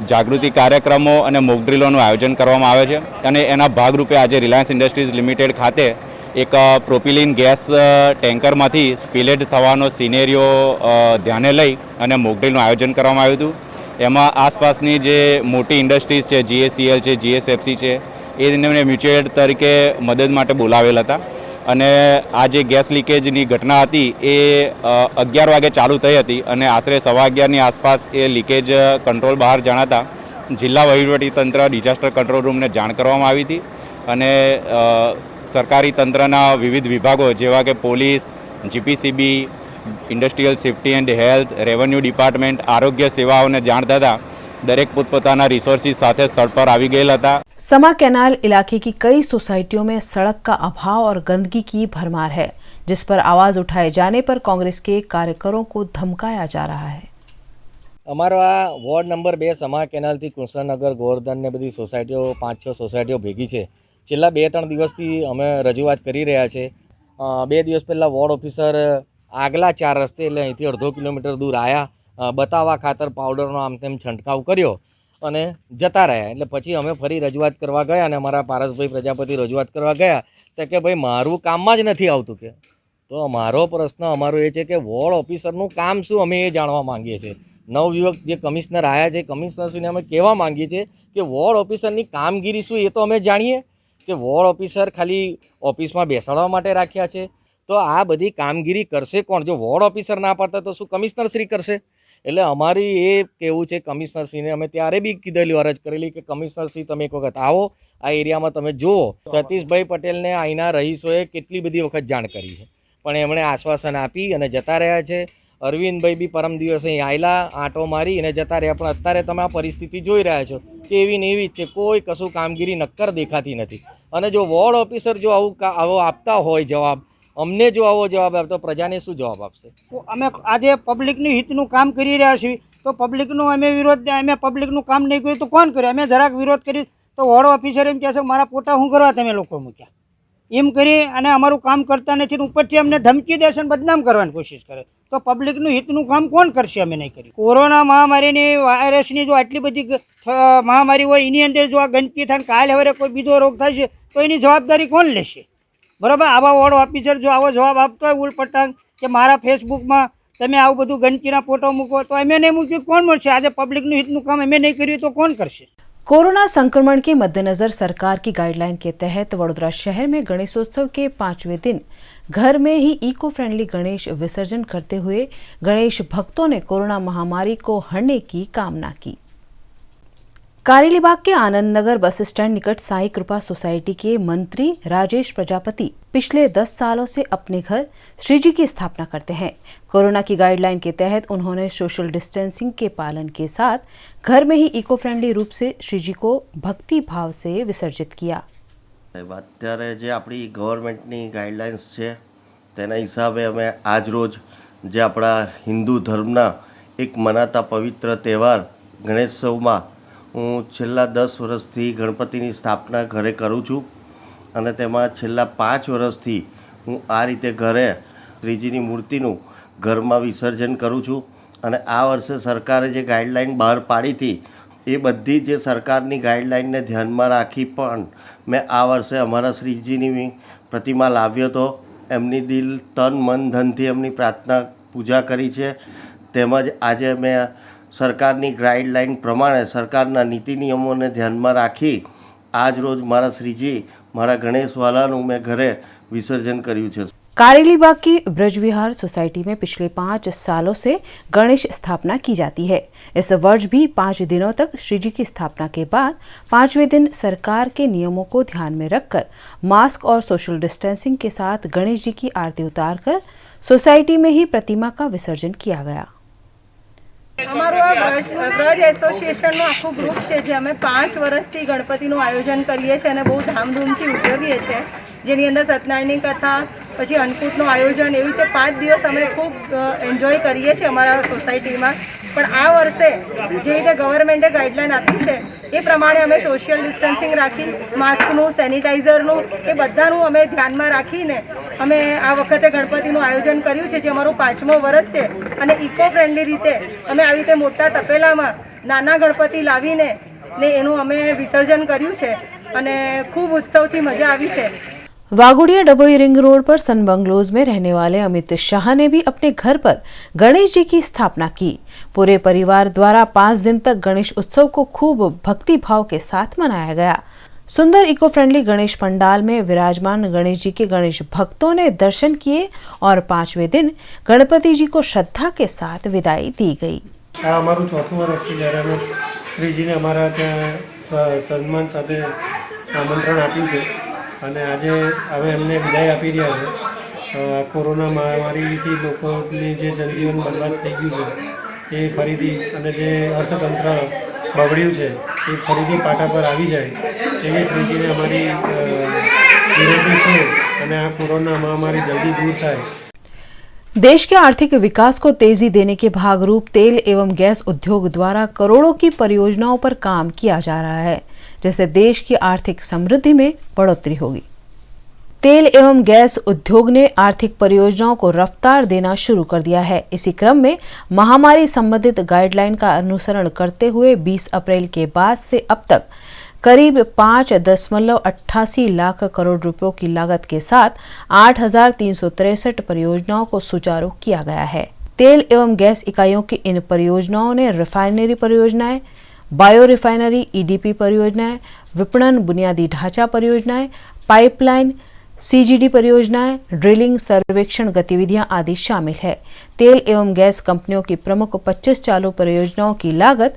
जागृति कार्यक्रमों अने मॉक ड्रिलोनुं आयोजन करवामां आवे छे अने एना भागरूपे आज रिलायंस इंडस्ट्रीज लिमिटेड खाते एक प्रोपिलिन गैस टेंकर में स्पिलेज थवानो सिनेरियो ध्याने लई अने मॉक ड्रिलनुं आयोजन करवामां आव्युं हतुं। एमां आसपासनी जे मोटी इंडस्ट्रीज है, GACL है, GSFC है, एने म्यूचुअल एड तरीके मदद माटे बोलावेल हता अने आ जे गैस लीकेजनी घटना हती ए 11 वागे चालू थई हती अने आशरे 11:15 ની आसपास ए लीकेज कंट्रोल बहार जणाता जिल्ला वहीवटी तंत्र डिजास्टर कंट्रोल रूम ने जाण करवामां आवी हती अने सरकारी तंत्रना विविध विभागों जेवा के police, GPCB, industrial safety and health, revenue department, आरोग्य सेवाओं ने जाण थता दरेक पोतपोताना रिसोर्सिस साथे स्थल पर आवी गयेल हता। समा कैनाल इलाके की कई सोसाइटियों में सड़क का अभाव और गंदगी की भरमार है, जिस पर आवाज उठाए जाने पर कांग्रेस के कार्यकरों को धमकाया जा रहा है। अमारा वॉर्ड नंबर 2 समा कैनाल थी कृष्णनगर, गोवर्धन ने बधी सोसाइटीओ 5-6 सोसाइटीओ भेगी है। छेल्ला 2-3 दिवसथी अमे रजूआत करी रह्या छे। 2 दिवस पहला वॉर्ड ऑफिसर आगला 4 रस्ते एटले અહીંથી 1/2 किलोमीटर दूर आया, बतावा खातर पाउडरनो आम तेम छंटकाव कर्यो अने जता रह्या। એટલે પછી અમે ફરી રજૂઆત કરવા ગયા અને અમારા પારસભાઈ પ્રજાપતિ રજૂઆત કરવા ગયા તો કે ભાઈ મારું કામમાં જ નથી આવતું કે તો અમારો પ્રશ્ન અમારો એ છે કે વોર્ડ ઓફિસરનું કામ શું અમે એ જાણવા માંગીએ છીએ। નવયુવક જે કમિશનર આવ્યા છે કમિશનરશ્રીને અમે કહેવા માંગીએ છીએ કે વોર્ડ ઓફિસરની કામગીરી શું એ તો અમે જાણીએ કે વોર્ડ ઓફિસર ખાલી ઓફિસમાં બેસાડવા માટે રાખ્યા છે તો આ બધી કામગીરી કરશે કોણ? જો વોર્ડ ઓફિસર ના પાડતા તો શું કમિશનરશ્રી કરશે? એટલે અમારી એ કહેવું છે કમિશનરશ્રીને અમે ત્યારે બી કીધેલી અરજ કરેલી કે કમિશનરશ્રી તમે એક વખત આવો આ એરિયામાં તમે જુઓ। સતીશભાઈ પટેલને અહીંના રહીશોએ કેટલી બધી વખત જાણ કરી છે પણ એમણે આશ્વાસન આપી અને જતા રહ્યા છે। અરવિંદભાઈ બી પરમ દિવસે અહીં આવેલા આંટો મારી અને જતા રહ્યા પણ અત્યારે તમે આ પરિસ્થિતિ જોઈ રહ્યા છો કે એવી ને એવી જ છે, કોઈ કશું કામગીરી નક્કર દેખાતી નથી। અને જો વોર્ડ ઓફિસર જો આવો આપતા હોય જવાબ, અમને જો આવો જવાબ આપે તો પ્રજાને શું જવાબ આપશે? અમે આજે પબ્લિકનું હિતનું કામ કરી રહ્યા છીએ તો પબ્લિકનું અમે વિરોધ અમે પબ્લિકનું કામ નહીં કર્યું તો કોણ કરે? અમે જરાક વિરોધ કરી તો વોર્ડ ઓફિસર એમ કહે છે મારા પોતા શું કરવા તમે લોકો મૂક્યા એમ કરી અને અમારું કામ કરતા નથી, ઉપરથી અમને ધમકી દેશે અને બદનામ કરવાની કોશિશ કરે તો પબ્લિકનું હિતનું કામ કોણ કરશે? અમે નહીં કરી। કોરોના મહામારીની વાયરસની જો આટલી બધી મહામારી હોય એની અંદર જો આ ગંદકી થાય કાલે હવે કોઈ બીજો રોગ થાય છે તો એની જવાબદારી કોણ લેશે? બરાબર, આવા વોર્ડ ઓફિસર જો આવો જવાબ આપતો હોય ઉલપટાંગ કે મારા ફેસબુકમાં તમે આવું બધું ગંદકીના ફોટો મૂકો તો અમે નહીં મૂક્યું કોણ મળશે? આજે પબ્લિકનું હિતનું કામ અમે नहीं કર્યું तो कौन करશે? कोरोना संक्रमण के मद्देनजर सरकार की गाइडलाइन के तहत वडोदरा शहर में गणेशोत्सव के 5वें दिन घर में ही इको फ्रेंडली गणेश विसर्जन करते हुए गणेश भक्तों ने कोरोना महामारी को हरने की कामना की। कारेलीबाग के आनंद नगर बस स्टैंड निकट साई कृपा सोसाइटी के मंत्री राजेश प्रजापति पिछले 10 सालों से अपने घर श्रीजी की स्थापना करते हैं। कोरोना की गाइडलाइन के तहत उन्होंने सोशल डिस्टेंसिंग के पालन के साथ घर में ही इको फ्रेंडली रूप से श्रीजी को भक्ति भाव से विसर्जित किया। અત્યારે જે આપણી ગવર્મેન્ટની ગાઈડલાઇન્સ છે તેના હિસાબે અમે આજ રોજ જે આપણા હિન્દુ ધર્મના એક મનાતા પવિત્ર તહેવાર ગણેશોત્સવમાં હું છેલ્લા 10 વર્ષથી ગણપતિની સ્થાપના ઘરે કરું છું અને તેમાં છેલ્લા 5 વર્ષથી હું આ રીતે ઘરે શ્રીજીની મૂર્તિનું ઘરમાં વિસર્જન કરું છું અને આ વર્ષે સરકારે જે ગાઈડલાઇન બહાર પાડી હતી એ બધી જે સરકારની ગાઈડલાઇનને ધ્યાનમાં રાખી પણ મેં આ વર્ષે અમારા શ્રીજીની પ્રતિમા લાવ્યો હતો। એમની દિલ તન મન ધનથી એમની પ્રાર્થના પૂજા કરી છે તેમજ આજે મેં સરકારની ગાઈડલાઇન પ્રમાણે સરકારના નીતિ નિયમોને ધ્યાનમાં રાખી આજ રોજ મારા શ્રીજી મારા ગણેશવાલાનું મેં ઘરે વિસર્જન કર્યું છે। कारेलीबाग की ब्रजविहार सोसाइटी में पिछले 5 सालों से गणेश स्थापना की जाती है। इस वर्ष भी 5 दिनों तक श्रीजी की स्थापना के बाद 5वें दिन सरकार के नियमों को ध्यान में रखकर मास्क और सोशल डिस्टेंसिंग के साथ गणेश जी की आरती उतारकर सोसाइटी में ही प्रतिमा का विसर्जन किया गया। અમારું આ બ્રજ એસોસિએશનનું આખું ગ્રુપ છે જે અમે 5 વર્ષથી ગણપતિનું આયોજન કરીએ છીએ અને બહુ ધામધૂમથી ઉજવીએ છીએ, જેની અંદર સત્યનારાયણની કથા પછી અન્નકૂટનું આયોજન એવી રીતે 5 દિવસ અમે ખૂબ એન્જોય કરીએ છીએ અમારા સોસાયટીમાં। પણ આ વર્ષે જે રીતે ગવર્મેન્ટે ગાઈડલાઈન આપી છે એ પ્રમાણે અમે સોશિયલ ડિસ્ટન્સિંગ રાખી માસ્કનું સેનિટાઈઝરનું એ બધાનું અમે ધ્યાનમાં રાખીને અમે આ વખતે ગણપતિનું આયોજન કર્યું છે જે અમારું 5મું વર્ષ છે અને ઇકો ફ્રેન્ડલી રીતે અમે આવી રીતે મોટા તપેલામાં નાના ગણપતિ લાવીને ને એનું અમે વિસર્જન કર્યું છે અને ખૂબ ઉત્સવથી મજા આવી છે। वागुड़िया डबोई रिंग रोड पर सन बंगलोज में रहने वाले अमित शाह ने भी अपने घर पर गणेश जी की स्थापना की। पूरे परिवार द्वारा 5 दिन तक गणेश उत्सव को खूब भक्ति भाव के साथ मनाया गया। सुंदर इको फ्रेंडली गणेश पंडाल में विराजमान गणेश जी के गणेश भक्तों ने दर्शन किए और 5वें दिन गणपति जी को श्रद्धा के साथ विदाई दी गई। हमारू 4थું વર્ષ છે જ્યારે અમે શ્રીજીને અમારા ત્યાં સન્માન સાથે આમંત્રણ આપ્યું છે અને આજે હવે એમને વિદાય આપી રહ્યા છે। કોરોના મહામારીથી લોકોની જે જનજીવન બરબાદ થઈ ગયું છે એ ફરીથી અને જે અર્થતંત્ર બગડ્યું છે એ ફરીથી પાટા પર આવી જાય એવી શ્રીજીને અમારી વિનંતી છે અને આ કોરોના મહામારી જલ્દી दूर થાય। देश के आर्थिक विकास को तेजी देने के भागरूप तेल एवं गैस उद्योग द्वारा करोड़ों की परियोजनाओं पर काम किया जा रहा है, जिससे देश की आर्थिक समृद्धि में बढ़ोतरी होगी। तेल एवं गैस उद्योग ने आर्थिक परियोजनाओं को रफ्तार देना शुरू कर दिया है। इसी क्रम में महामारी संबंधित गाइडलाइन का अनुसरण करते हुए 20 अप्रैल के बाद से अब तक करीब 5.88 लाख करोड़ रुपयों की लागत के साथ 8,363 परियोजनाओं को सुचारू किया गया है। तेल एवं गैस इकाइयों की इन परियोजनाओं ने रिफाइनरी परियोजनाएं, बायो रिफाइनरी, ईडीपी परियोजनाएं, विपणन बुनियादी ढांचा परियोजनाएं, पाइपलाइन, सीजीडी परियोजनाएं, ड्रिलिंग, सर्वेक्षण गतिविधियां आदि शामिल है। तेल एवं गैस कंपनियों की प्रमुख 25 चालू परियोजनाओं की लागत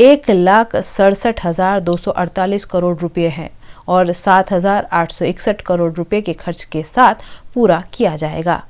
1,67,248 करोड़ रुपए है और 7,861 करोड़ रुपए के खर्च के साथ पूरा किया जाएगा।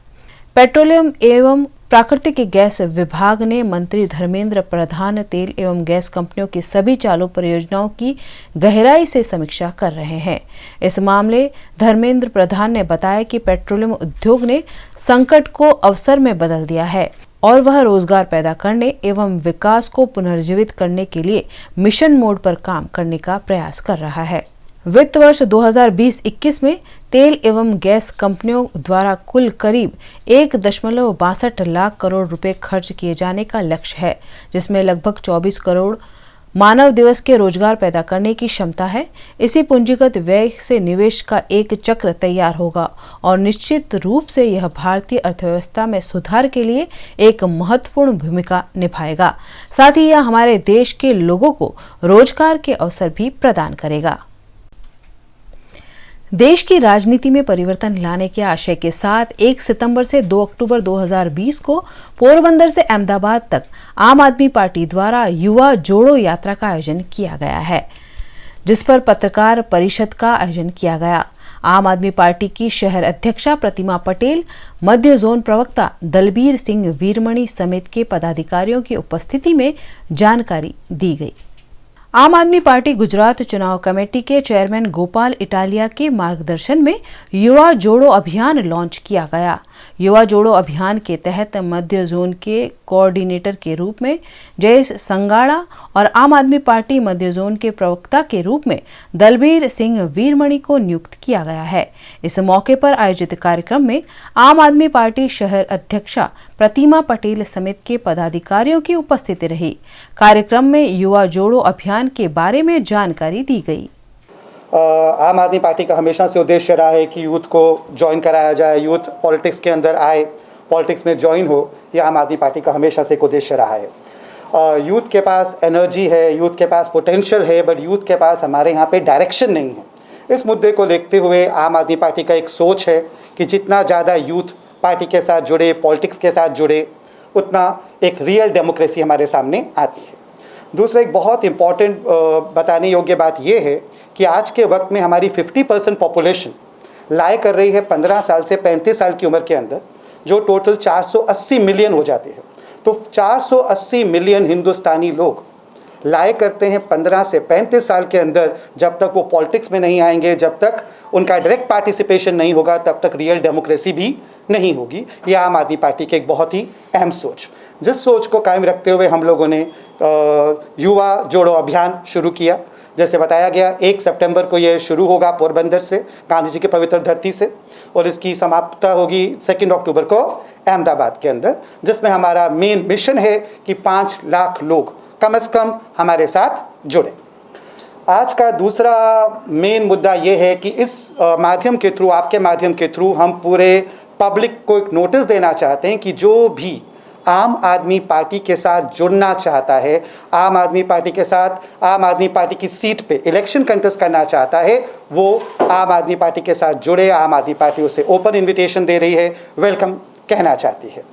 पेट्रोलियम एवं प्राकृतिक गैस विभाग ने मंत्री धर्मेंद्र प्रधान तेल एवं गैस कंपनियों की सभी चालू परियोजनाओं की गहराई से समीक्षा कर रहे हैं। इस मामले धर्मेंद्र प्रधान ने बताया कि पेट्रोलियम उद्योग ने संकट को अवसर में बदल दिया है और वह रोजगार पैदा करने एवं विकास को पुनर्जीवित करने के लिए मिशन मोड पर काम करने का प्रयास कर रहा है। वित्त वर्ष 2020-21 में तेल एवं गैस कंपनियों द्वारा कुल करीब 1.62 लाख करोड़ रुपए खर्च किए जाने का लक्ष्य है, जिसमें लगभग 24 करोड़ मानव दिवस के रोजगार पैदा करने की क्षमता है। इसी पूंजीगत व्यय से निवेश का एक चक्र तैयार होगा और निश्चित रूप से यह भारतीय अर्थव्यवस्था में सुधार के लिए एक महत्वपूर्ण भूमिका निभाएगा। साथ ही यह हमारे देश के लोगों को रोजगार के अवसर भी प्रदान करेगा। देश की राजनीति में परिवर्तन लाने के आशय के साथ 1 सितंबर से 2 अक्टूबर 2020 को पोरबंदर से अहमदाबाद तक आम आदमी पार्टी द्वारा युवा जोड़ो यात्रा का आयोजन किया गया है, जिस पर पत्रकार परिषद का आयोजन किया गया। आम आदमी पार्टी की शहर अध्यक्षा प्रतिमा पटेल, मध्य जोन प्रवक्ता दलबीर सिंह वीरमणि समेत के पदाधिकारियों की उपस्थिति में जानकारी दी गई। आम आदमी पार्टी गुजरात चुनाव कमेटी के चेयरमैन गोपाल इटालिया के मार्गदर्शन में युवा जोड़ो अभियान लॉन्च किया गया। युवा जोड़ो अभियान के तहत मध्य जोन के कोऑर्डिनेटर के रूप में जयेश संगाड़ा और आम आदमी पार्टी मध्य जोन के प्रवक्ता के रूप में दलबीर सिंह वीरमणि को नियुक्त किया गया है। इस मौके पर आयोजित कार्यक्रम में आम आदमी पार्टी शहर अध्यक्षा प्रतिमा पटेल समेत के पदाधिकारियों की उपस्थिति रही। कार्यक्रम में युवा जोड़ो अभियान के बारे में जानकारी दी गई। आम आदमी पार्टी का हमेशा से उद्देश्य रहा है कि यूथ को ज्वाइन कराया जाए, यूथ पॉलिटिक्स के अंदर आए, पॉलिटिक्स में ज्वाइन हो। ये आम आदमी पार्टी का हमेशा से एक उद्देश्य रहा है। यूथ के पास एनर्जी है, यूथ के पास पोटेंशियल है, बट यूथ के पास हमारे यहाँ पे डायरेक्शन नहीं है। इस मुद्दे को देखते हुए आम आदमी पार्टी का एक सोच है कि जितना ज़्यादा यूथ पार्टी के साथ जुड़े, पॉलिटिक्स के साथ जुड़े, उतना एक रियल डेमोक्रेसी हमारे सामने आती है। दूसरा एक बहुत इम्पॉर्टेंट बताने योग्य बात यह है कि आज के वक्त में हमारी 50% पॉपुलेशन लाए कर रही है 15 साल से 35 साल की उम्र के अंदर, जो टोटल 480 मिलियन हो जाते हैं। तो 480 मिलियन हिंदुस्तानी लोग लाए करते हैं 15 से 35 साल के अंदर। जब तक वो पॉलिटिक्स में नहीं आएंगे, जब तक उनका डायरेक्ट पार्टिसिपेशन नहीं होगा, तब तक रियल डेमोक्रेसी भी नहीं होगी। ये आम आदमी पार्टी की एक बहुत ही अहम सोच, जिस सोच को कायम रखते हुए हम लोगों ने युवा जोड़ो अभियान शुरू किया। जैसे बताया गया 1 सितंबर को ये शुरू होगा पोरबंदर से, गांधी जी की पवित्र धरती से, और इसकी समाप्ति होगी 2 अक्टूबर को अहमदाबाद के अंदर, जिसमें हमारा मेन मिशन है कि 5 लाख लोग कम से कम हमारे साथ जुड़े। आज का दूसरा मेन मुद्दा ये है कि इस माध्यम के थ्रू, आपके माध्यम के थ्रू हम पूरे पब्लिक को एक नोटिस देना चाहते हैं कि जो भी आम आदमी पार्टी के साथ जुड़ना चाहता है, आम आदमी पार्टी के साथ, आम आदमी पार्टी की सीट पे इलेक्शन कंटेस्ट करना चाहता है, वो आम आदमी पार्टी के साथ जुड़े। आम आदमी पार्टी उसे ओपन इनविटेशन दे रही है, वेलकम कहना चाहती है।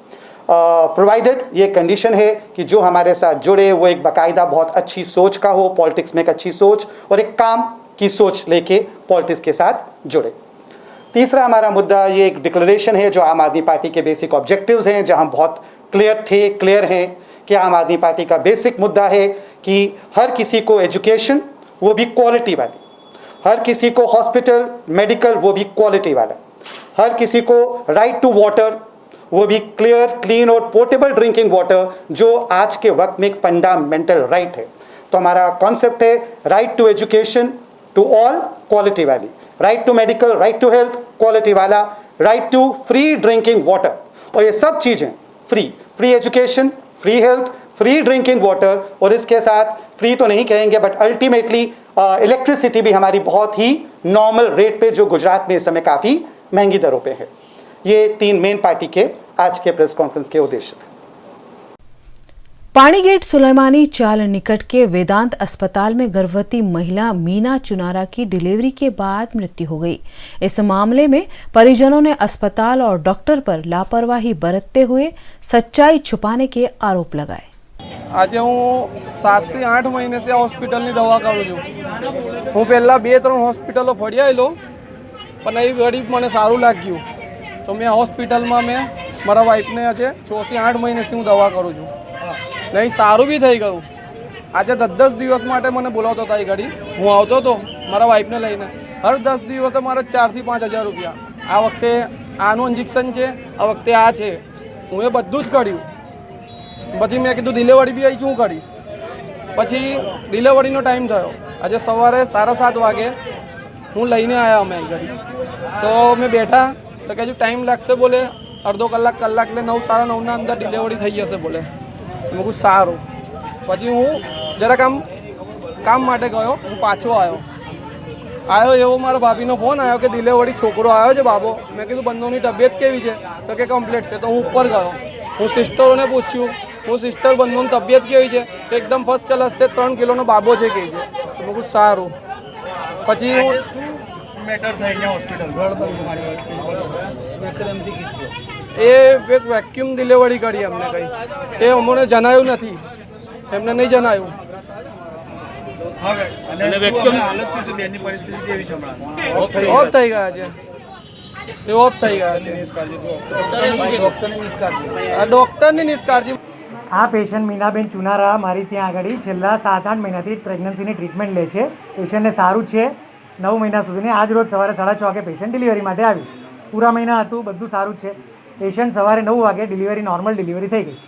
प्रोवाइडेड ये कंडीशन है कि जो हमारे साथ जुड़े वो एक बाकायदा बहुत अच्छी सोच का हो, पॉलिटिक्स में एक अच्छी सोच और एक काम की सोच लेके पॉलिटिक्स के साथ जुड़े। तीसरा हमारा मुद्दा ये एक डिक्लेरेशन है जो आम आदमी पार्टी के बेसिक ऑब्जेक्टिव्स हैं, जहां बहुत क्लियर हैं कि आम आदमी पार्टी का बेसिक मुद्दा है कि हर किसी को एजुकेशन, वो भी क्वालिटी वाली, हर किसी को हॉस्पिटल मेडिकल, वो भी क्वालिटी वाला, हर किसी को राइट टू वाटर, वो भी क्लियर, क्लीन और पोर्टेबल ड्रिंकिंग वाटर, जो आज के वक्त में एक फंडामेंटल राइट है। तो हमारा कॉन्सेप्ट है right to education to all, quality वाली, right to medical, right to health, quality वाला, right to free drinking water. और ये सब चीज़ें free education, free health, free drinking water, और इसके साथ फ्री तो नहीं कहेंगे बट अल्टीमेटली इलेक्ट्रिसिटी भी हमारी बहुत ही नॉर्मल रेट पे, जो गुजरात में इस समय काफ़ी महंगी दरों पे है। ये 3 मेन पार्टी के आज के प्रेस कॉन्फ्रेंस के उद्देश्य थे। पानीगेट सुलेमानी चाल निकट के वेदांत अस्पताल में गर्भवती महिला मीना चुनारा की डिलीवरी के बाद मृत्यु हो गई। इस मामले में परिजनों ने अस्पताल और डॉक्टर पर लापरवाही बरतते हुए सच्चाई छुपाने के आरोप लगाए। आज हूँ 7 से 8 महीने से हॉस्पिटल दवा करूँ छूँ। हूँ पहला 2-3 हॉस्पिटलों फरी आवेलो, पण ए घड़ी मैंने सारू लाग्यू, तो मैं हॉस्पिटल में मैं मारा वाइफ ने आज 6 से 8 महीने से हूँ दवा करूँ छूँ, नहीं सारू भी थी गयु। आज 10-10 दिवस माटे मैंने बोलावतो था, घड़ी हूँ आवतो तो मारा वाइफ ने लईने हर 10 दिवस मारे 4 થી 5 હજાર रुपया। आ वखते आनु इंजेक्शन है, आ वखते आ है, हूँ ए बधुं ज कर्युं। पछी मैं कीधुं डिलीवरी भी आई शू करीश। पछी डिलीवरीनो टाइम थयो, आज सवारे 7:30 वागे हूँ लईने आया अमे घड़ी, तो मैं बैठा तो कहे टाइम लागशे, बोले अर्धो कलाक એટલે 9 સાડા 9 अंदर डिलीवरी थी जशे बोले। मैं कुछ सारू, पछी हूँ जराक आम કામ માટે ગયો, હું પાછો આવ્યો એવો મારા ભાભીનો ફોન આવ્યો કે ડિલિવરી છોકરો આવ્યો છે બાબો. મેં કીધું બંનેની તબિયત કેવી છે? તો કે કમ્પ્લીટ છે. તો હું ઉપર ગયો, હું સિસ્ટરોને પૂછ્યું, સિસ્ટર બંનેની તબિયત કેવી છે? તો એકદમ ફર્સ્ટ ક્લાસ છે, 3 કિલોનો બાબો છે કહે છે. તો મેં કીધું સારું. પછી હું એ એક વેક્યુમ ડિલિવરી કરી અમને કંઈ એ અમને જણાયું નથી, એમને નહીં જણાયું. ઓફ થઈ ગયા છે, એ ઓફ થઈ ગયા છે. ડૉક્ટરની નિષ્કાળજી. આ પેશન્ટ મીનાબેન ચુનારા મારી ત્યાં આગળ છેલ્લા 7-8 મહિનાથી પ્રેગ્નન્સીની ટ્રીટમેન્ટ લે છે. પેશન્ટને સારું છે 9 મહિના સુધીને. આજ રોજ સવારે 6:30 વાગે પેશન્ટ ડિલિવરી માટે આવ્યું. પૂરા મહિના હતું, બધું સારું જ છે. પેશન્ટ સવારે 9 વાગે ડિલિવરી નોર્મલ ડિલિવરી થઈ ગઈ.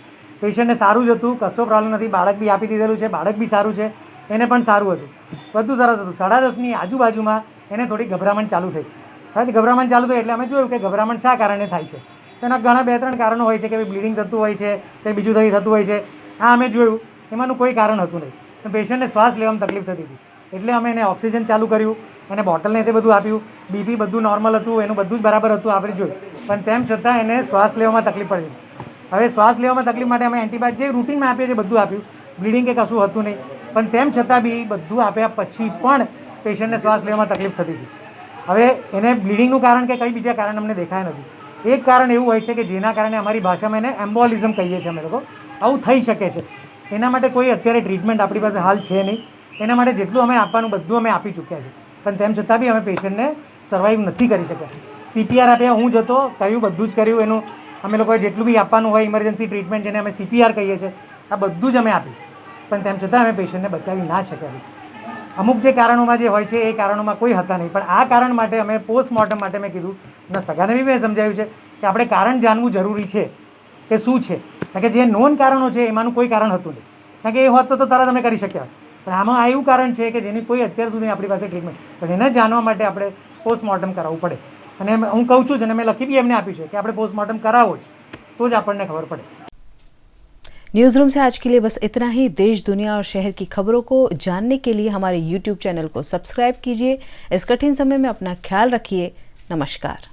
પેશન્ટને સારું જ હતું, કશો પ્રોબ્લેમ નથી. બાળક બી આપી દીધેલું છે, બાળક બી સારું છે, એને પણ સારું હતું, બધું સરસ હતું. 10:30ની આજુબાજુમાં એને થોડી ગભરામણ ચાલુ થઈ. ગભરામણ ચાલુ થઈ એટલે અમે જોયું કે ગભરામણ શા કારણે થાય છે. તેના ઘણા 2-3 કારણો હોય છે કે બ્લીડિંગ થતું હોય છે, કંઈ બીજું થતું હોય છે. આ અમે જોયું, એમાંનું કોઈ કારણ હતું નહીં. પેશન્ટને શ્વાસ લેવામાં તકલીફ થતી હતી એટલે અમે એને ઓક્સિજન ચાલુ કર્યું, એને બોટલને તે બધું આપ્યું. બીપી બધું નોર્મલ હતું, એનું બધું જ બરાબર હતું, આપણે જોયું. પણ તેમ છતાં એને શ્વાસ લેવામાં તકલીફ પડી. હવે શ્વાસ લેવામાં તકલીફ માટે અમે એન્ટીબાયોટિક જે રૂટીનમાં આપીએ છીએ બધું આપ્યું, બ્લીડિંગ કે કશું હતું નહીં. પણ તેમ છતાં બી બધું આપ્યા પછી પણ પેશન્ટને શ્વાસ લેવામાં તકલીફ થતી હતી. હવે એને બ્લીડિંગનું કારણ કે કંઈ બીજા કારણ અમને દેખાય નથી. એક કારણ એવું હોય છે કે જેના કારણે અમારી ભાષામાં એને એમ્બોલિઝમ કહીએ છીએ અમે લોકો. આવું થઈ શકે છે. એના માટે કોઈ અત્યારે ટ્રીટમેન્ટ આપણી પાસે હાલ છે નહીં. એના માટે જેટલું અમે આપવાનું બધું અમે આપી ચૂક્યા છે. પણ તેમ છતાં બી અમે પેશન્ટને સર્વાઈવ નથી કરી શક્યા. CPR આપ્યા, હું જતો કર્યું, બધું જ કર્યું. એનું અમે લોકોએ જેટલું બી આપવાનું હોય ઇમરજન્સી ટ્રીટમેન્ટ જેને અમે CPR કહીએ છીએ, આ બધું જ અમે આપ્યું. પણ તેમ છતાં અમે પેશન્ટને બચાવી ના શક્યા. અમુક જે કારણોમાં જે હોય છે એ કારણોમાં કોઈ હતા નહીં. પણ આ કારણ માટે અમે પોસ્ટમોર્ટમ માટે મેં કીધું, અને સગાને બી મેં સમજાવ્યું છે કે આપણે કારણ જાણવું જરૂરી છે કે શું છે. કારણ કે જે નોન કારણો છે એમાંનું કોઈ કારણ હતું નહીં. કારણ કે એ હોત તો તરત અમે કરી શક્યા. પણ આમાં આ એવું કારણ છે કે જેની કોઈ અત્યાર સુધી આપણી પાસે ટ્રીટમેન્ટ, પણ એને જાણવા માટે આપણે પોસ્ટમોર્ટમ કરાવવું પડે. અને હું કહું છું જ, અને મેં લખી બી એમને આપ્યું છે કે આપણે પોસ્ટમોર્ટમ કરાવો જ, તો જ આપણને ખબર પડે. न्यूज़ रूम से आज के लिए बस इतना ही। देश, दुनिया और शहर की खबरों को जानने के लिए हमारे YouTube चैनल को सब्सक्राइब कीजिए। इस कठिन समय में अपना ख्याल रखिए। नमस्कार।